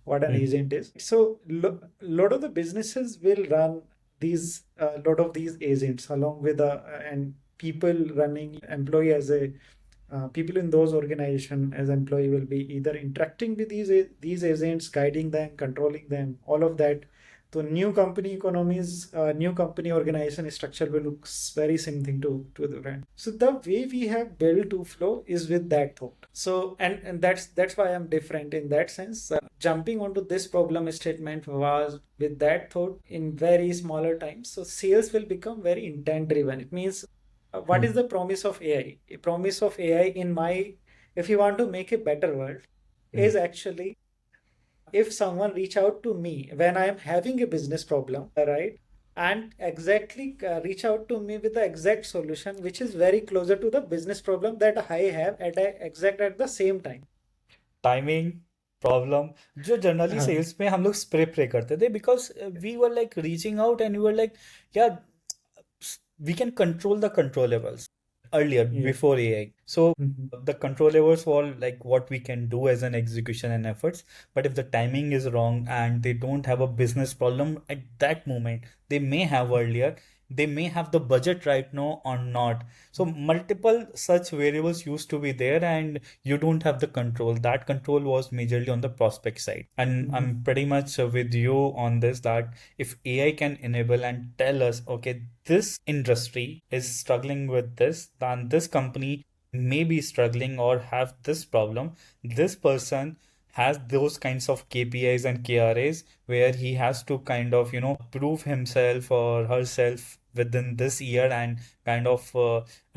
what an Hmm. agent is. So lot of the businesses will run these lot of these agents along with and people running employee as a people in those organizations as employee will be either interacting with these agents, guiding them, controlling them, all of that. So new company economies, new company organization structure will look very same thing to the brand. So the way we have built Toflow is with that thought. So and that's why I'm different in that sense. Jumping onto this problem statement was with that thought in very smaller times. So sales will become very intent driven. It means what is Hmm. the promise of AI? A promise of AI in my, if you want to make a better world, Hmm. is actually if someone reach out to me when I am having a business problem, right? And exactly reach out to me with the exact solution, which is very closer to the business problem that I have at the same time. Timing problem जो generally Uh, sales में हम लोग spray pray करते थे because we were like reaching out and we were like या we can control the controllables earlier yeah. before AI. So Mhm. the controllables were like what we can do as an execution and efforts. But if the timing is wrong and they don't have a business problem at that moment, they may have earlier, they may have the budget right now or not. So multiple such variables used to be there and you don't have the control. That control was majorly on the prospect side. And Mhm. I'm pretty much with you on this that if AI can enable and tell us, okay, this industry is struggling with this, then this company may be struggling or have this problem. This person has those kinds of KPIs and KRAs where he has to kind of, prove himself or herself within this year and kind of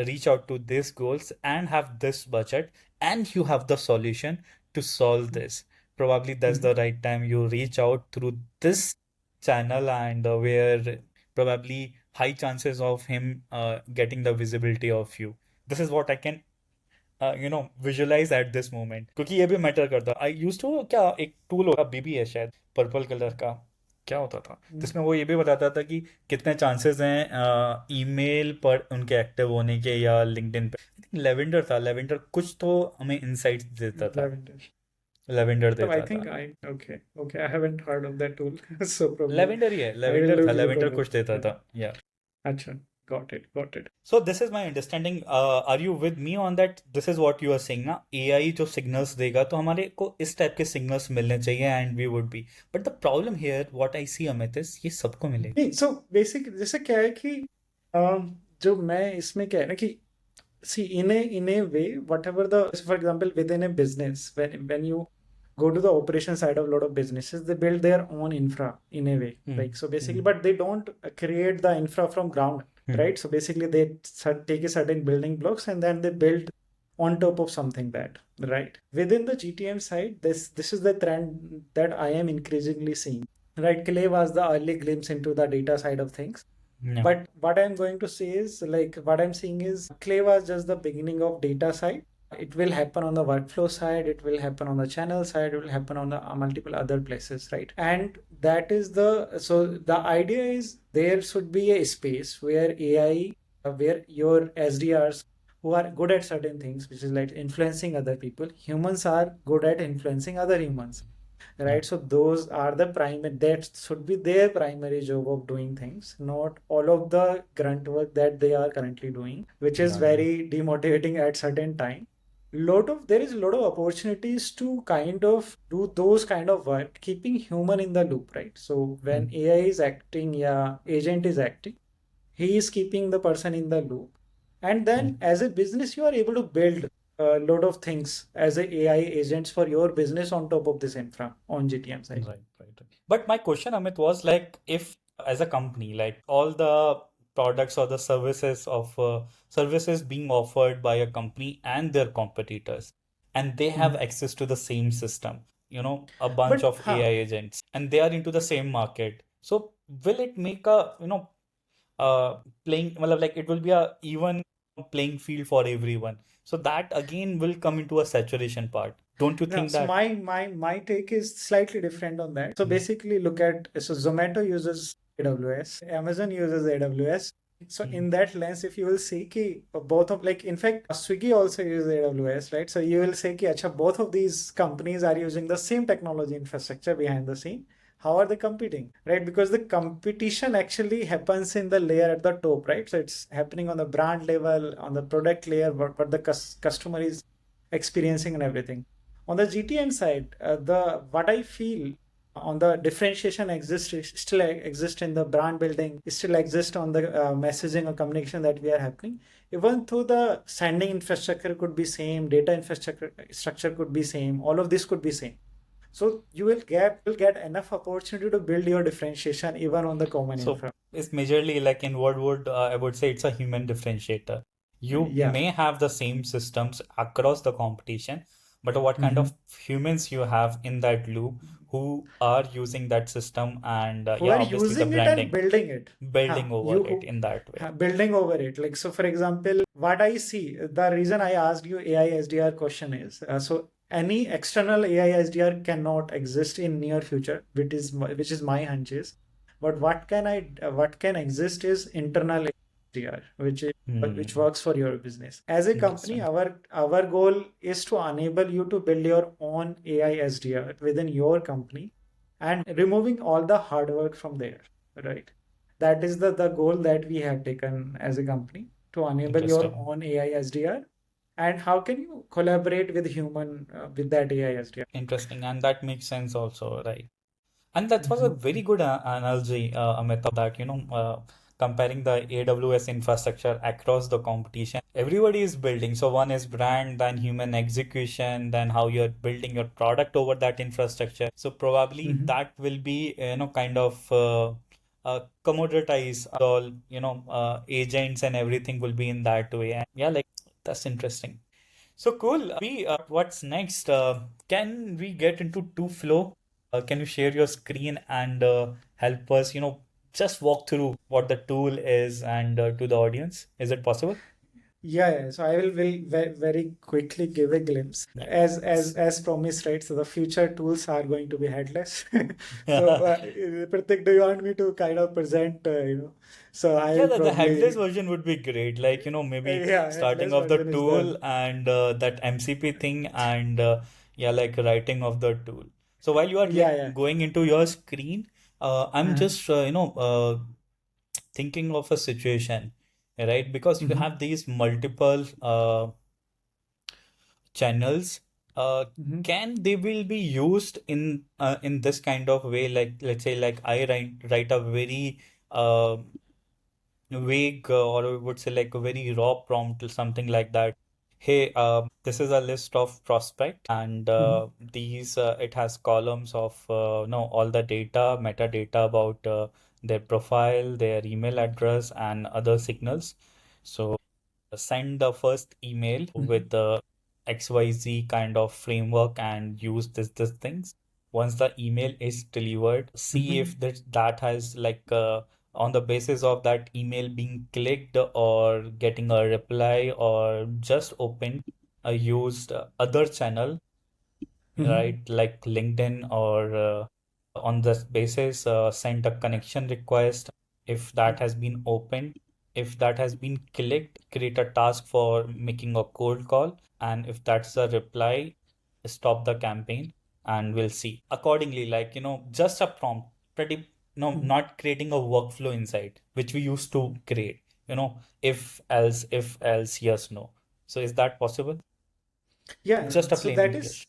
reach out to these goals and have this budget, and you have the solution to solve this. Probably that's Mhm. the right time you reach out through this channel and where probably high chances of him getting the visibility of you. This is what I can visualise at this moment क्योंकि ये भी matter करता आई use to क्या एक tool होता बीबी है शायद purple colour का क्या होता था Mhm. जिसमें वो ये भी बताता था कि कितने चांसेस हैं ईमेल पर उनके एक्टिव होने के या लिंक्डइन पे लेवेंडर था लेवेंडर कुछ तो हमें इनसाइट्स देता था Lavender. लेवेंडर So I देता think था okay. I haven't heard of that tool, so probably lavender ही है I will लेवेंडर था look लेवेंडर on कुछ देता it. था या Acha, got it. So this is my understanding. Are you with me on that? This is what you are saying ना AI जो signals देगा तो हमारे को इस टाइप के signals मिलने चाहिए and we would be. But the problem here, what I see Amit is ये सबको मिलेगा. नहीं, सो बेसिक जैसे क्या है कि जो मैं इसमें क्या है ना कि see in a way whatever the, for example, within a business, when you go to the operation side of a lot of businesses, they build their own infra in a way, Hmm. like so basically, but they don't create the infra from ground, Hmm. right? So basically they take a certain building blocks and then they build on top of something that, right? Within the GTM side, this is the trend that I am increasingly seeing, right? Clay was the early glimpse into the data side of things, Yeah. but what I'm going to say is, like, what I'm seeing is Clay was just the beginning of data side. It will happen on the workflow side, it will happen on the channel side, it will happen on the multiple other places, right? And that is so the idea is there should be a space where AI, where your SDRs who are good at certain things, which is like influencing other people, humans are good at influencing other humans, Yeah. right? So those are the primary, that should be their primary job of doing things, not all of the grunt work that they are currently doing, which is Yeah. Yeah. very demotivating at certain time. There is a lot of opportunities to kind of do those kind of work, keeping human in the loop, right? So Hmm. when AI is acting, yeah, agent is acting, he is keeping the person in the loop, and Hmm. then as a business you are able to build a lot of things as a AI agents for your business on top of this infra on GTM side. Right. But my question, Amit, was like if as a company, like all the products or the services being offered by a company and their competitors, and they have Mhm. access to the same system, a bunch But of AI agents, and they are into the same market. So will it make a, playing, well, like it will be a even playing field for everyone. So that again will come into a saturation part. Don't you yeah, think so that? my take is slightly different on that. So basically, look at, so Zomato uses AWS, Amazon uses AWS. So Hmm. in that lens, if you will see ki both of, like, in fact, Swiggy also uses AWS, right? So you will say ki acha, both of these companies are using the same technology infrastructure behind the scene. how are they competing, right? Because the competition actually happens in the layer at the top, right? So it's happening on the brand level, on the product layer, what the customer is experiencing and everything. On the GTN side, the what I feel on the differentiation exists still exist in the brand building, still exist on the messaging or communication that we are happening. Even though the sending infrastructure could be same, data infrastructure structure could be same, all of this could be same. So you will get enough opportunity to build your differentiation even on the common So infra. it's majorly like in what would I would say it's a human differentiator. You Yeah. may have the same systems across the competition, but what kind Mhm. of humans you have in that loop who are using that system and Who yeah, are obviously the using it and branding, building it. building over You it who in that way. building over it. Like, so for example, what I see, the reason I asked you AI SDR question is, so any external AI SDR cannot exist in near future, which is my hunches. But what can exist is internal SDR, which Hmm, works for your business. As a company, interesting. our goal is to enable you to build your own AI SDR within your company and removing all the hard work from there, right? That is the goal that we have taken as a company, to enable your Interesting. own AI SDR. And how can you collaborate with human with that AI SDR? Interesting. And that makes sense also, right? And that was a Mhm. very good analogy, Amit, of that, comparing the AWS infrastructure across the competition. Everybody is building. So one is brand, then human execution, then how you're building your product over that infrastructure. So probably Mhm. that will be, kind of commoditized. All, agents and everything will be in that way. And yeah, like that's interesting. So cool. What's next? Can we get into Toflow? Can you share your screen and help us, just walk through what the tool is and to the audience? Is it possible? Yeah. So I will very quickly give a glimpse, Yeah. as promised, right? So the future tools are going to be headless. So Pratik, do you want me to kind of present? So I Yeah, will the headless probably, version would be great. Like, maybe yeah, starting headless off the version is tool done. and that MCP thing and yeah, like writing of the tool. So while you are Yeah, like yeah. going into your screen, I'm Uh-huh. just, thinking of a situation, right? Because you Mhm. have these multiple channels. Uh, Mhm. can they will be used in this kind of way? Like let's say, like I write a very uh, vague or I would say like a very raw prompt or something like that. Hey, this is a list of prospect and Mhm. these it has columns of no all the data, metadata about their profile, their email address, and other signals. So send the first email Mhm. with the XYZ kind of framework and use this things. Once the email is delivered, see Mhm. if that has like on the basis of that email being clicked or getting a reply or just opened, used other channel, Mhm. right? Like LinkedIn or on this basis, send a connection request. If that has been opened, if that has been clicked, create a task for making a cold call. And if that's a reply, stop the campaign and we'll see accordingly. Like, just a prompt, pretty, Mhm. not creating a workflow inside, which we used to create, if else, yes, no. So is that possible? Yeah, Just a so plain that is, English.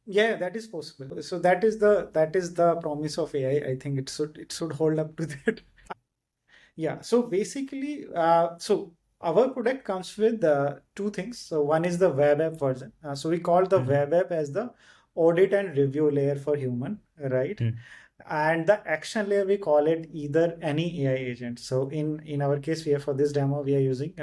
yeah, that is possible. So that is the promise of AI. I think it should hold up to that. Yeah. So basically, so our product comes with two things. So one is the web app version. So we call the Mm-hmm. web app as the audit and review layer for human, right? And the action layer, we call it either any AI agent. So in our case, we are, for this demo, we are using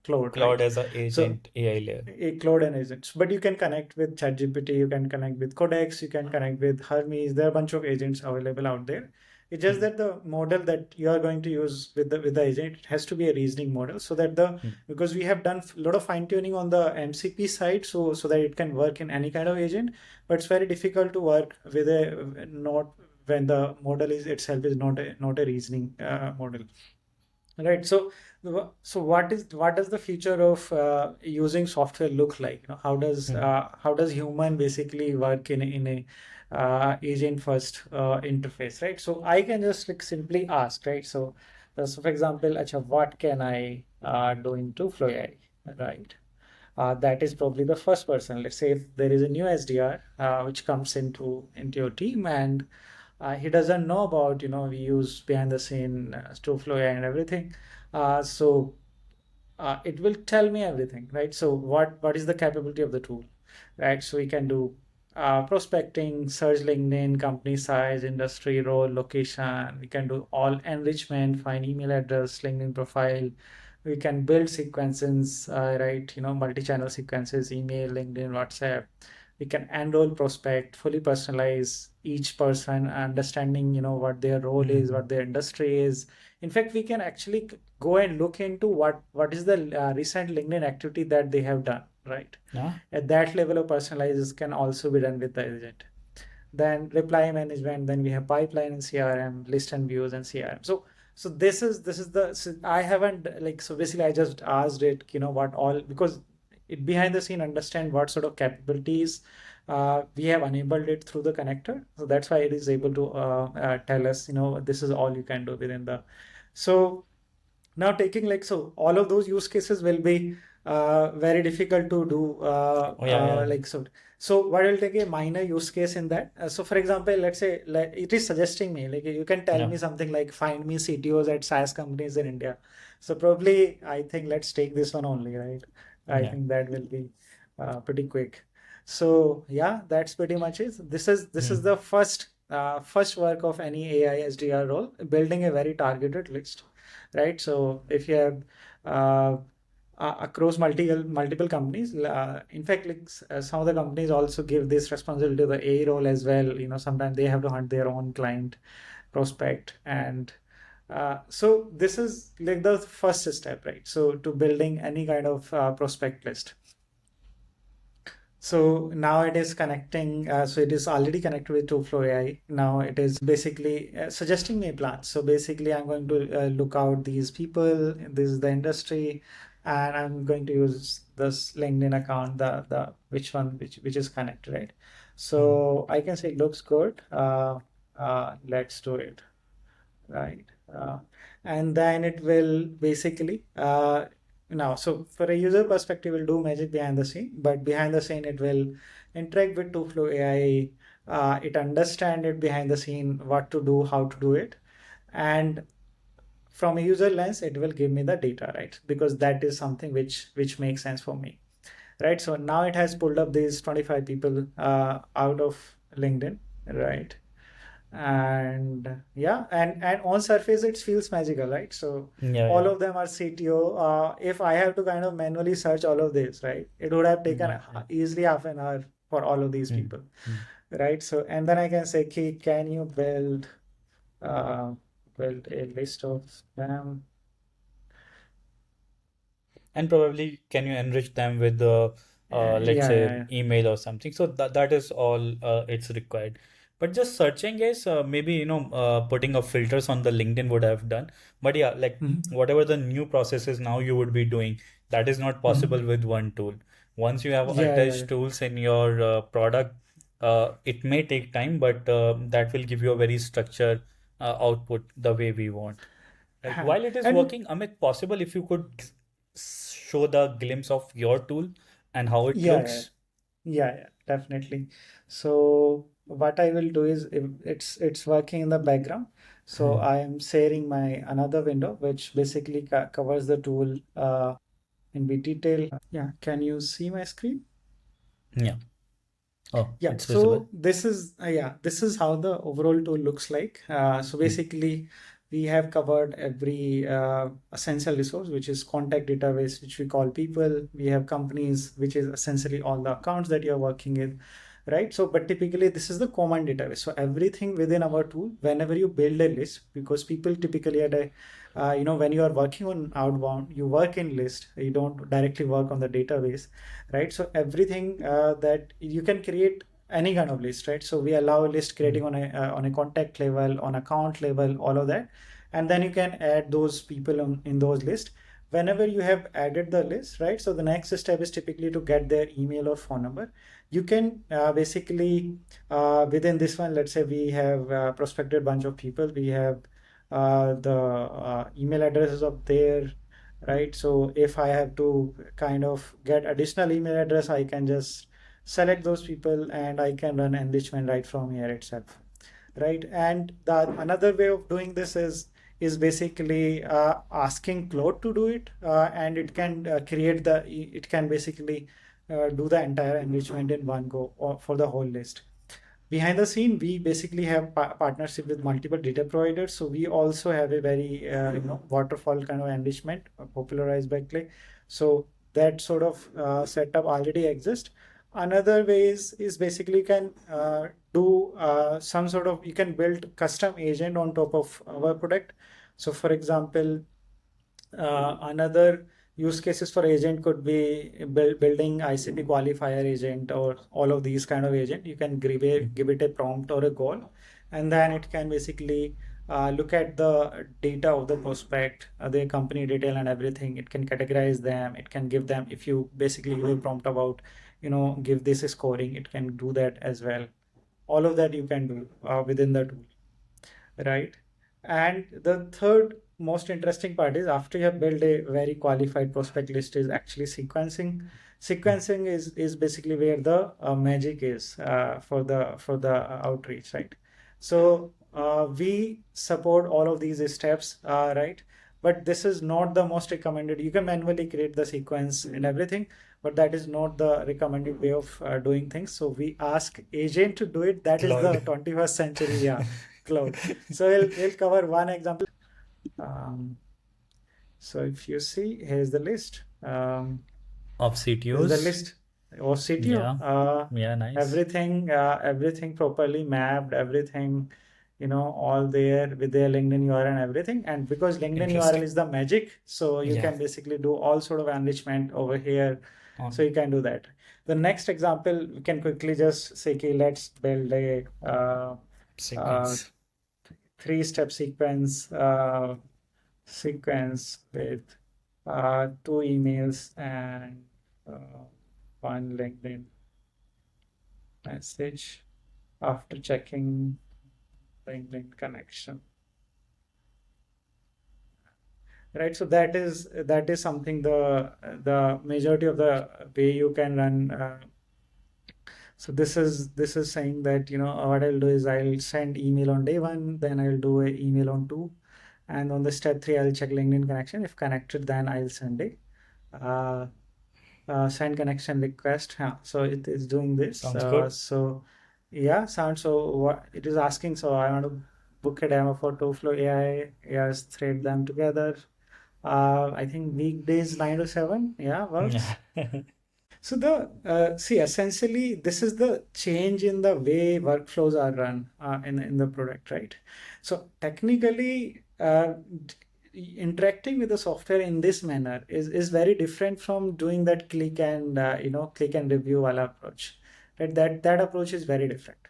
Claude, Cloud right? as a So agent AI layer. a Claude and agents, but you can connect with ChatGPT, you can connect with Codex, you can connect with Hermes. There are a bunch of agents available out there. It's just Hmm. that the model that you are going to use with the agent, it has to be a reasoning model, so that the Hmm. because we have done a lot of fine tuning on the MCP side, so that it can work in any kind of agent. But it's very difficult to work with a not when the model is itself is not a reasoning model. Right. So what does the future of using software look like? How does Hmm. human basically work in a agent first interface, right? So I can just like simply ask, right? So for example, acha, what can I do in Toflow AI, right? That is probably the first person. Let's say if there is a new SDR which comes into your team, and he doesn't know about, we use behind the scene Toflow AI and everything. So it will tell me everything, right? So what is the capability of the tool, right? So we can do prospecting, search LinkedIn, company size, industry, role, location. We can do all enrichment, find email address, LinkedIn profile. We can build sequences, right? Multi-channel sequences, email, LinkedIn, WhatsApp. We can enroll, prospect, fully personalize each person, understanding, what their role is, Mm-hmm. what their industry is. In fact, we can actually go and look into what is the recent LinkedIn activity that they have done, right? Yeah. At that level of personalization can also be done with the agent. Then reply management, then we have pipeline and CRM, list and views and CRM. So this is the so I haven't like so basically I just asked it, what all, because it behind the scene understand what sort of capabilities we have enabled it through the connector. So that's why it is able to tell us, this is all you can do within the. So now taking like, so all of those use cases will be very difficult to do Oh, yeah, yeah, like so what will take a minor use case in that. So for example, let's say like it is suggesting me, like you can tell yeah, me something like find me CTOs at SaaS companies in India. So probably I think let's take this one only, right? I yeah. think that will be pretty quick. So yeah, that's pretty much it. This is Mm. the first work of any AI SDR role, building a very targeted list, right? So if you have uh, across multiple companies, in fact, like some of the companies also give this responsibility to the A role as well. Sometimes they have to hunt their own client prospect, and so this is like the first step, right? So to building any kind of prospect list. So now it is connecting, so it is already connected with Toflow AI. Now it is basically suggesting me plans. So basically, I'm going to look out these people, this is the industry, and I'm going to use this LinkedIn account, the which one, which is connected, right? Mm. So I can say it looks good. Let's do it, right? Uh, and then it will basically now, so for a user perspective, it will do magic behind the scene, but behind the scene, it will interact with Toflow AI. It understand it behind the scene, what to do, how to do it, and from a user lens, it will give me the data, right? Because that is something which makes sense for me, right? So now it has pulled up these 25 people out of LinkedIn, right? And yeah, and on surface it feels magical, right? So Yeah, all yeah, of them are CTO. If I have to kind of manually search all of this, right, it would have taken yeah, yeah. easily half an hour for all of these Mm. people, Mm. right? So and then I can say, okay, can you uh, build a list of them? And probably can you enrich them with the Yeah, let's yeah, say yeah. email or something. So that is all it's required. But just searching is maybe putting up filters on the LinkedIn would have done. But yeah, like Mhm, whatever the new processes now you would be doing, that is not possible mhm. with one tool. Once you have Yeah, yeah, attached tools in your product, it may take time, but that will give you a very structured output the way we want. Right. yeah. While it is And working, Amit, possible if you could show the glimpse of your tool and how it yeah, yeah. looks. Yeah, yeah, definitely. So what I will do is it's working in the background. So Hmm. I am sharing my another window which basically covers the tool in bit detail. Yeah, can you see my screen? Yeah. Oh, Yeah, it's visible. so this is how the overall tool looks like. So Hmm. basically, we have covered every essential resource, which is contact database, which we call people. We have companies, which is essentially all the accounts that you're working with, right? So, but typically, this is the common database. So everything within our tool, whenever you build a list, because people typically at a when you are working on outbound, you work in list. You don't directly work on the database, right? So everything that you can create any kind of list, right? So we allow list Hmm. creating on a contact level, on account level, all of that, and then you can add those people in those lists. Whenever you have added the list, right? So the next step is typically to get their email or phone number. You can basically within this one, let's say we have prospected bunch of people. We have the email addresses of their, right? So if I have to kind of get additional email address, I can just select those people and I can run enrichment right from here itself, right? And the another way of doing this is basically asking Claude to do it, and it can create the it can basically do the entire enrichment in one go or for the whole list. Behind the scene, we basically have partnership with multiple data providers. So we also have a very waterfall kind of enrichment popularized by Click. So that sort of setup already exists. Another way is basically you can do some sort of, you can build custom agent on top of our product. So for example, another use cases for agent could be building ICP qualifier agent or all of these kind of agent. You can give it a prompt or a goal, and then it can basically look at the data of the prospect, their company detail and everything. It can categorize them. It can give them, if you basically give a prompt about, give this a scoring, it can do that as well. All of that you can do within the tool, right? And the third most interesting part is after you have built a very qualified prospect list is actually sequencing. Sequencing is basically where the magic is for the outreach, right? So we support all of these steps, right? But this is not the most recommended. You can manually create the sequence and everything, but that is not the recommended way of doing things. So we ask agent to do it. That is the Cloud. 21st century, yeah, cloud. So we'll cover one example. Um, so if you see, here's the list. Of This is the CTOs. list of CTO. Yeah. Yeah, nice. Everything properly mapped, everything, all there with their LinkedIn URL and everything. And because LinkedIn URL Interesting. is the magic, so you Yeah. can basically do all sort of enrichment over here. So On you can do that. The next example, we can quickly just say, okay, let's build a uh, sequence. three-step sequence with two emails and uh, one LinkedIn message after checking LinkedIn connection. Right, so that is something the majority of the way you can run. So this is saying that what I'll do is I'll send email on day one, then I'll do a email on two, and on the step three I'll check LinkedIn connection. If connected, then I'll send a uh, send connection request. Yeah, so it is doing this. Sounds good. So yeah, sounds so what it is asking. So I want to book a demo for Toflow AI. Yes, thread them together. I think weekdays 9 to 7. Yeah, works. Yeah. So the see essentially this is the change in the way workflows are run in the product, right? So technically, interacting with the software in this manner is very different from doing that click and review wala approach, right? That approach is very different.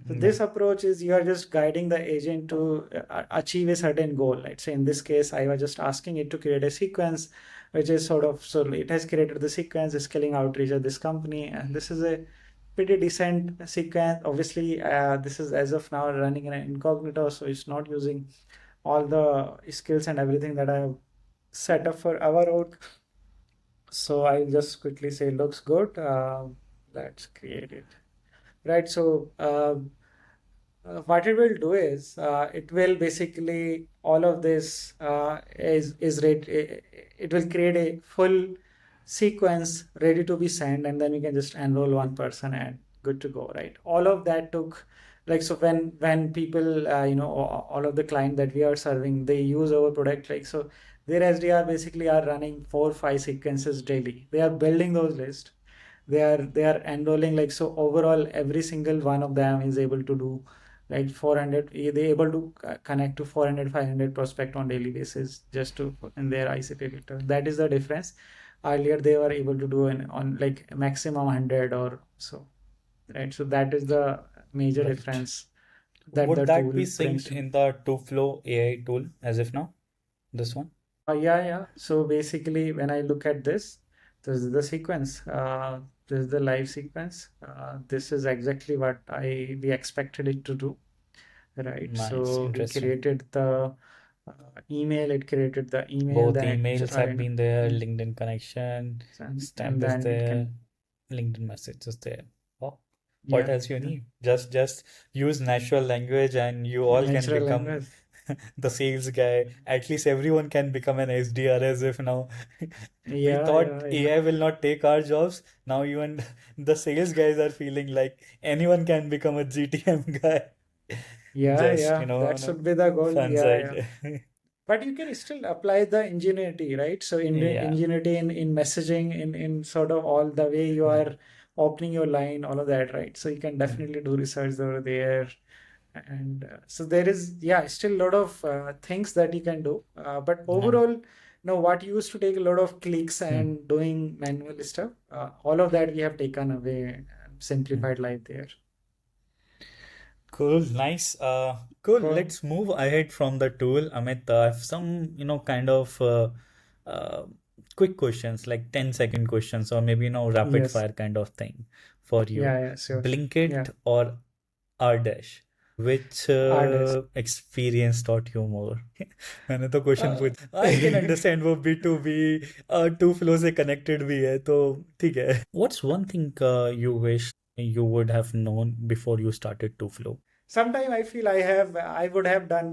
So Yeah. this approach is you are just guiding the agent to achieve a certain goal. Let's say in this case, I was just asking it to create a sequence, which is sort of, so it has created the sequence, scaling outreach of this company, and this is a pretty decent sequence. Obviously, this is as of now running in an incognito, so it's not using all the skills and everything that I have set up for our work. So I'll just quickly say looks good. Let's create it. Right. So what it will do is it will basically all of this is ready. It will create a full sequence ready to be sent, and then you can just enroll one person and good to go, right? All of that took, like, so when people all of the client that we are serving, they use our product, like, so their SDR basically are running 4 or 5 sequences daily. They are building those lists. They are enrolling, like, so overall every single one of them is able to do like 400, they able to connect to 400 500 prospect on daily basis just to in their ICP filter. That is the difference. Earlier they were able to do on like maximum 100 or so, right? So that is the major Right. difference that Would the that be tool brings synced to. in the Toflow AI tool as if now? This one? Yeah. So basically, when I look at this is the sequence. This is the live sequence. This is exactly what I we expected it to do, right? Nice, So we interesting. created the email. It created the email. Both Then emails have been there, LinkedIn connection, and stamp is then it there, can, LinkedIn message is there. Oh, what yeah, else you yeah, need? Just use natural language and you all can natural become language. the sales guy. At least everyone can become an SDR as if now we Yeah, thought yeah, yeah, AI will not take our jobs. Now even the sales guys are feeling like anyone can become a GTM guy. yeah, Just, yeah. on That a should be the goal. fun Yeah, yeah. side. But you can still apply the ingenuity, right? So Yeah. ingenuity in messaging, in sort of all the way you Mm, are opening your line, all of that, right? So you can mm, definitely do research over there. And so there is, yeah, still a lot of things that you can do. But yeah. overall, what used to take a lot of clicks Mm, and doing manual stuff, all of that we have taken away and mm. simplified life there. Cool, nice. Cool. Cool. Let's move ahead from the tool. Amit, I have some, kind of uh, quick questions, like 10-second questions, or maybe, rapid Yes. fire kind of thing for you. Yeah, yeah, sure. Yeah. Blinkit or RDash? Which Artist. experience taught you more? मैंने तो question Uh, पूछ I can understand वो B2B to flow से connected भी है तो ठीक है. What's one thing you wish you would have known before you started to flow? Sometime I feel I would have done,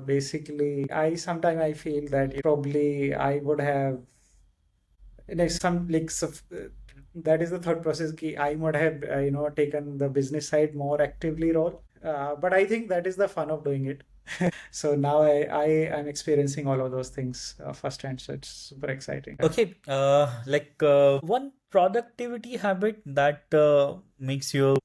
basically, I feel that probably I would have, some like, that is the thought process, ki I would have, taken the business side more actively role. But I think that is the fun of doing it. So now I am experiencing all of those things firsthand. So it's super exciting. Okay, like one productivity habit that makes you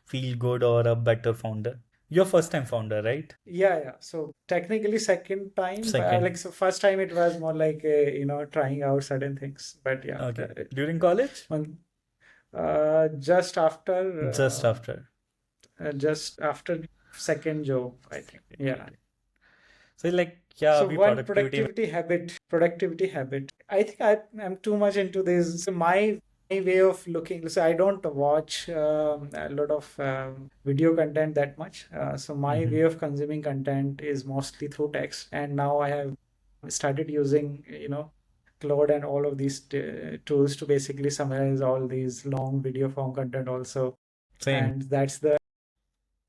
feel good or a better founder. You're first time founder, right? Yeah, yeah. So technically second time, Second. like, so first time it was more like, trying out certain things. But yeah, Okay. During college? one, Just after. just after second job, I think. Great, Yeah. great. So like, yeah, So अभी one productivity में. productivity habit. I think I'm too much into this. So my way of looking. So I don't watch a lot of video content that much. So my way Mhm. of consuming content is mostly through text. And now I have started using, Claude and all of these tools to basically summarize all these long video form content also. Same. And that's the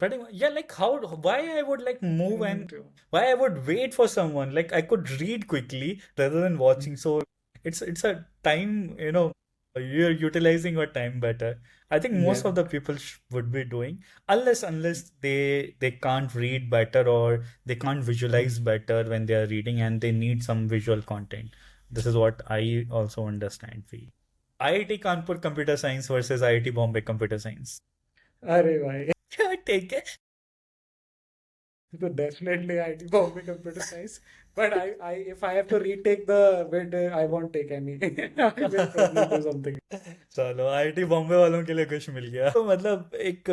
Pretty much. Yeah, like why I would like move and to, why I would wait for someone. Like I could read quickly rather than watching. So it's a time, you're utilizing your time better. I think most yeah. of the people would be doing unless they can't read better or they can't visualize better when they are reading and they need some visual content. This is what I also understand. Feel. IIT Kanpur Computer Science versus IIT Bombay Computer Science. अरे भाई. Take it. So definitely IT Bombay Computer Science. But if I have to retake the bid, I won't take any. I will probably do something. चलो IIT Bombay वालों के लिए कुछ मिल गया तो मतलब एक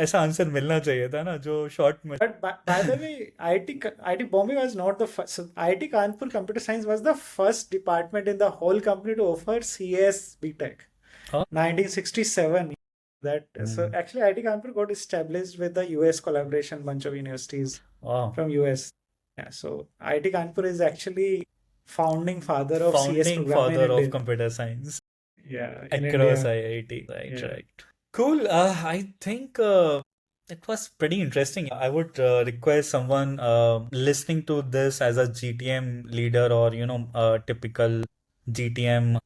ऐसा आंसर मिलना चाहिए था ना जो शॉर्ट में. But by the way, IT Bombay was not the first. So IIT Kanpur Computer Science was the first department in the whole company to offer CS BTech. हाँ. 1967. That so Hmm. actually IIT Kanpur got established with the US collaboration, bunch of universities Wow. from US. Yeah, so IIT Kanpur is actually founding father of CS Founding programming father in of India. computer science Yeah, in across India. IIT. Right, Yeah. right. Cool. I think it was pretty interesting. I would request someone listening to this as a GTM leader or, a typical GTM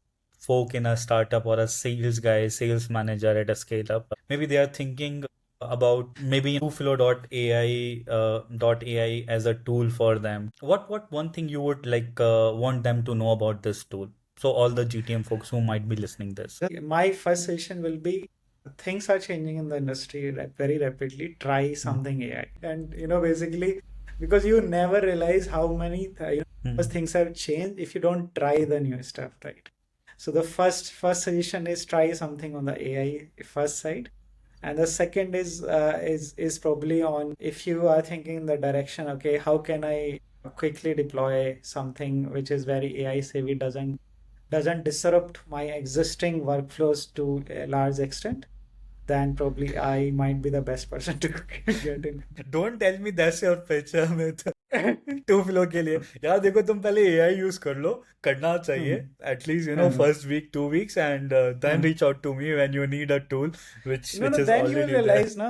folk in a startup or a sales guy, sales manager at a scale up. Maybe they are thinking about maybe Toflow AI as a tool for them. What one thing you would like want them to know about this tool? So all the GTM folks who might be listening this. My first session will be things are changing in the industry very rapidly. Try Hmm. something AI. And basically, because you never realize how many Hmm. things have changed if you don't try the new stuff, right? So the first suggestion is try something on the AI first side. And the second is probably on if you are thinking in the direction, okay, how can I quickly deploy something which is very AI savvy, doesn't disrupt my existing workflows to a large extent, then probably I might be the best person to get in. Don't tell me that's your pitch, Amit. To flow के लिए यार देखो तुम पहले AI use कर लो करना चाहिए Hmm. At least Uh, first week 2 weeks and then uh. Reach out to me when you need a tool No, which no, is then you will already there. realize, na,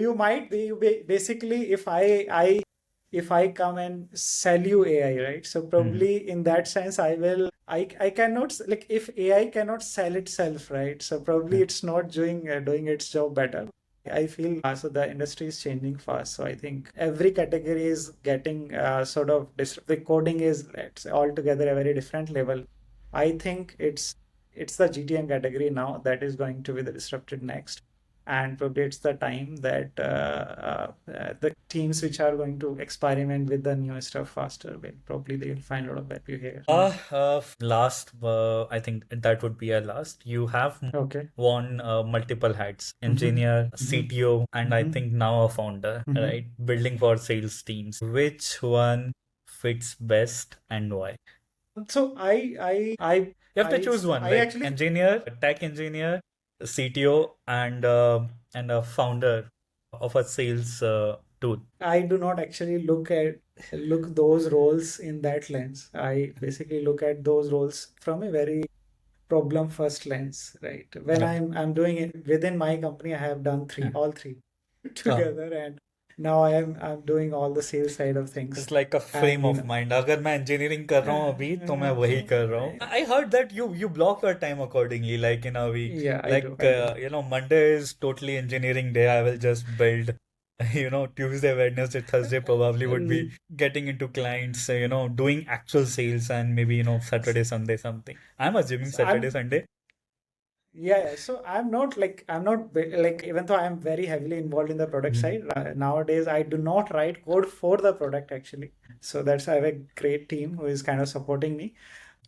you might be basically if I come and sell you AI, right? So Hmm. probably in that sense, I cannot like if AI cannot sell itself, right? So probably it's not doing its job better. I feel so the industry is changing fast. So I think every category is getting sort of the coding is it's altogether a very different level. I think it's the GTM category now that is going to be the disrupted next. And probably it's the time that the teams which are going to experiment with the new stuff faster will probably they will find a lot of value here. Last, I think that would be a last. You have Okay. worn multiple hats, Mm-hmm. engineer, Mm-hmm. CTO, and I Mm-hmm. think now a founder, Mm-hmm. right? Building for sales teams. Which one fits best and why? So You have to choose one, I like actually engineer, tech engineer, CTO, and a founder of a sales tool. I do not actually look those roles in that lens. I basically look at those roles from a very problem first lens, right? When Okay. I'm doing it within my company, I have done Yeah. all three हाँ, together, and now I'm doing all the sales side of things. it's like a And frame of mind. अगर मैं engineering कर रहा हूँ अभी तो मैं वही कर रहा हूँ. uh, I heard that you block your time accordingly, like in a week. yeah, Like I do. Monday is totally engineering day. I will just build. Tuesday, Wednesday, Thursday probably would be Mm, getting into clients. Doing actual sales, and maybe Saturday, Sunday something. I'm assuming so Saturday, Sunday. yeah. So I'm not like even though I'm very heavily involved in the product Hmm. side nowadays, I do not write code for the product actually. So that's I have a great team who is kind of supporting me.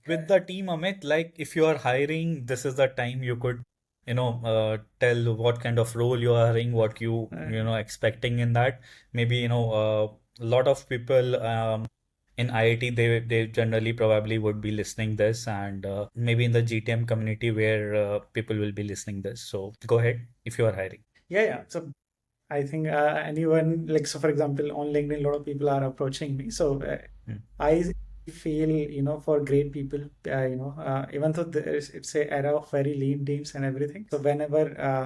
With the team, Amit, like if you are hiring, this is the time you could, tell what kind of role you are hiring, what Uh, expecting in that. Maybe, a lot of people in IIT, they generally probably would be listening this, and maybe in the GTM community where people will be listening this. So go ahead if you are hiring. yeah. So I think anyone like so for example on LinkedIn, a lot of people are approaching me. So Hmm. I feel for great people, even though it's a era of very lean teams and everything. So whenever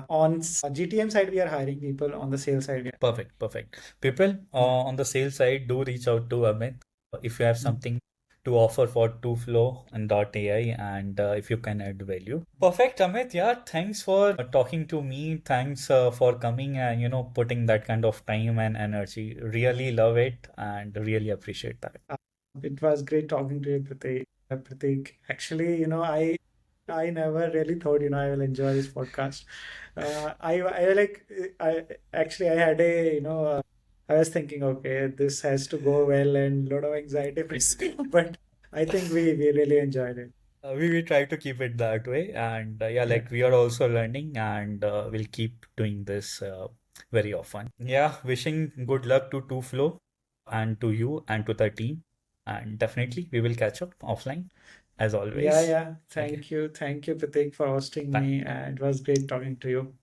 on GTM side we are hiring people, on the sales side we are. Perfect, perfect. People on the sales side, do reach out to Amit if you have Mm. something to offer for Toflow and .ai, and if you can add value. Perfect, Amit. Yeah, thanks for talking to me. Thanks for coming and putting that kind of time and energy. Really love it and really appreciate that. Uh, It was great talking to you, Prateek. Prateek. Actually, I never really thought, I will enjoy this podcast. I like, I had I was thinking, okay, this has to go well and a lot of anxiety, but I think we really enjoyed it. We try to keep it that way, and yeah, Yeah. like we are also learning, and we'll keep doing this very often. Yeah, wishing good luck to Toflow and to you and to the team, and definitely we will catch up offline as Yeah, always. yeah. Okay, Thank you. Thank you, Prateek, for hosting bye. me. And it was great talking to you.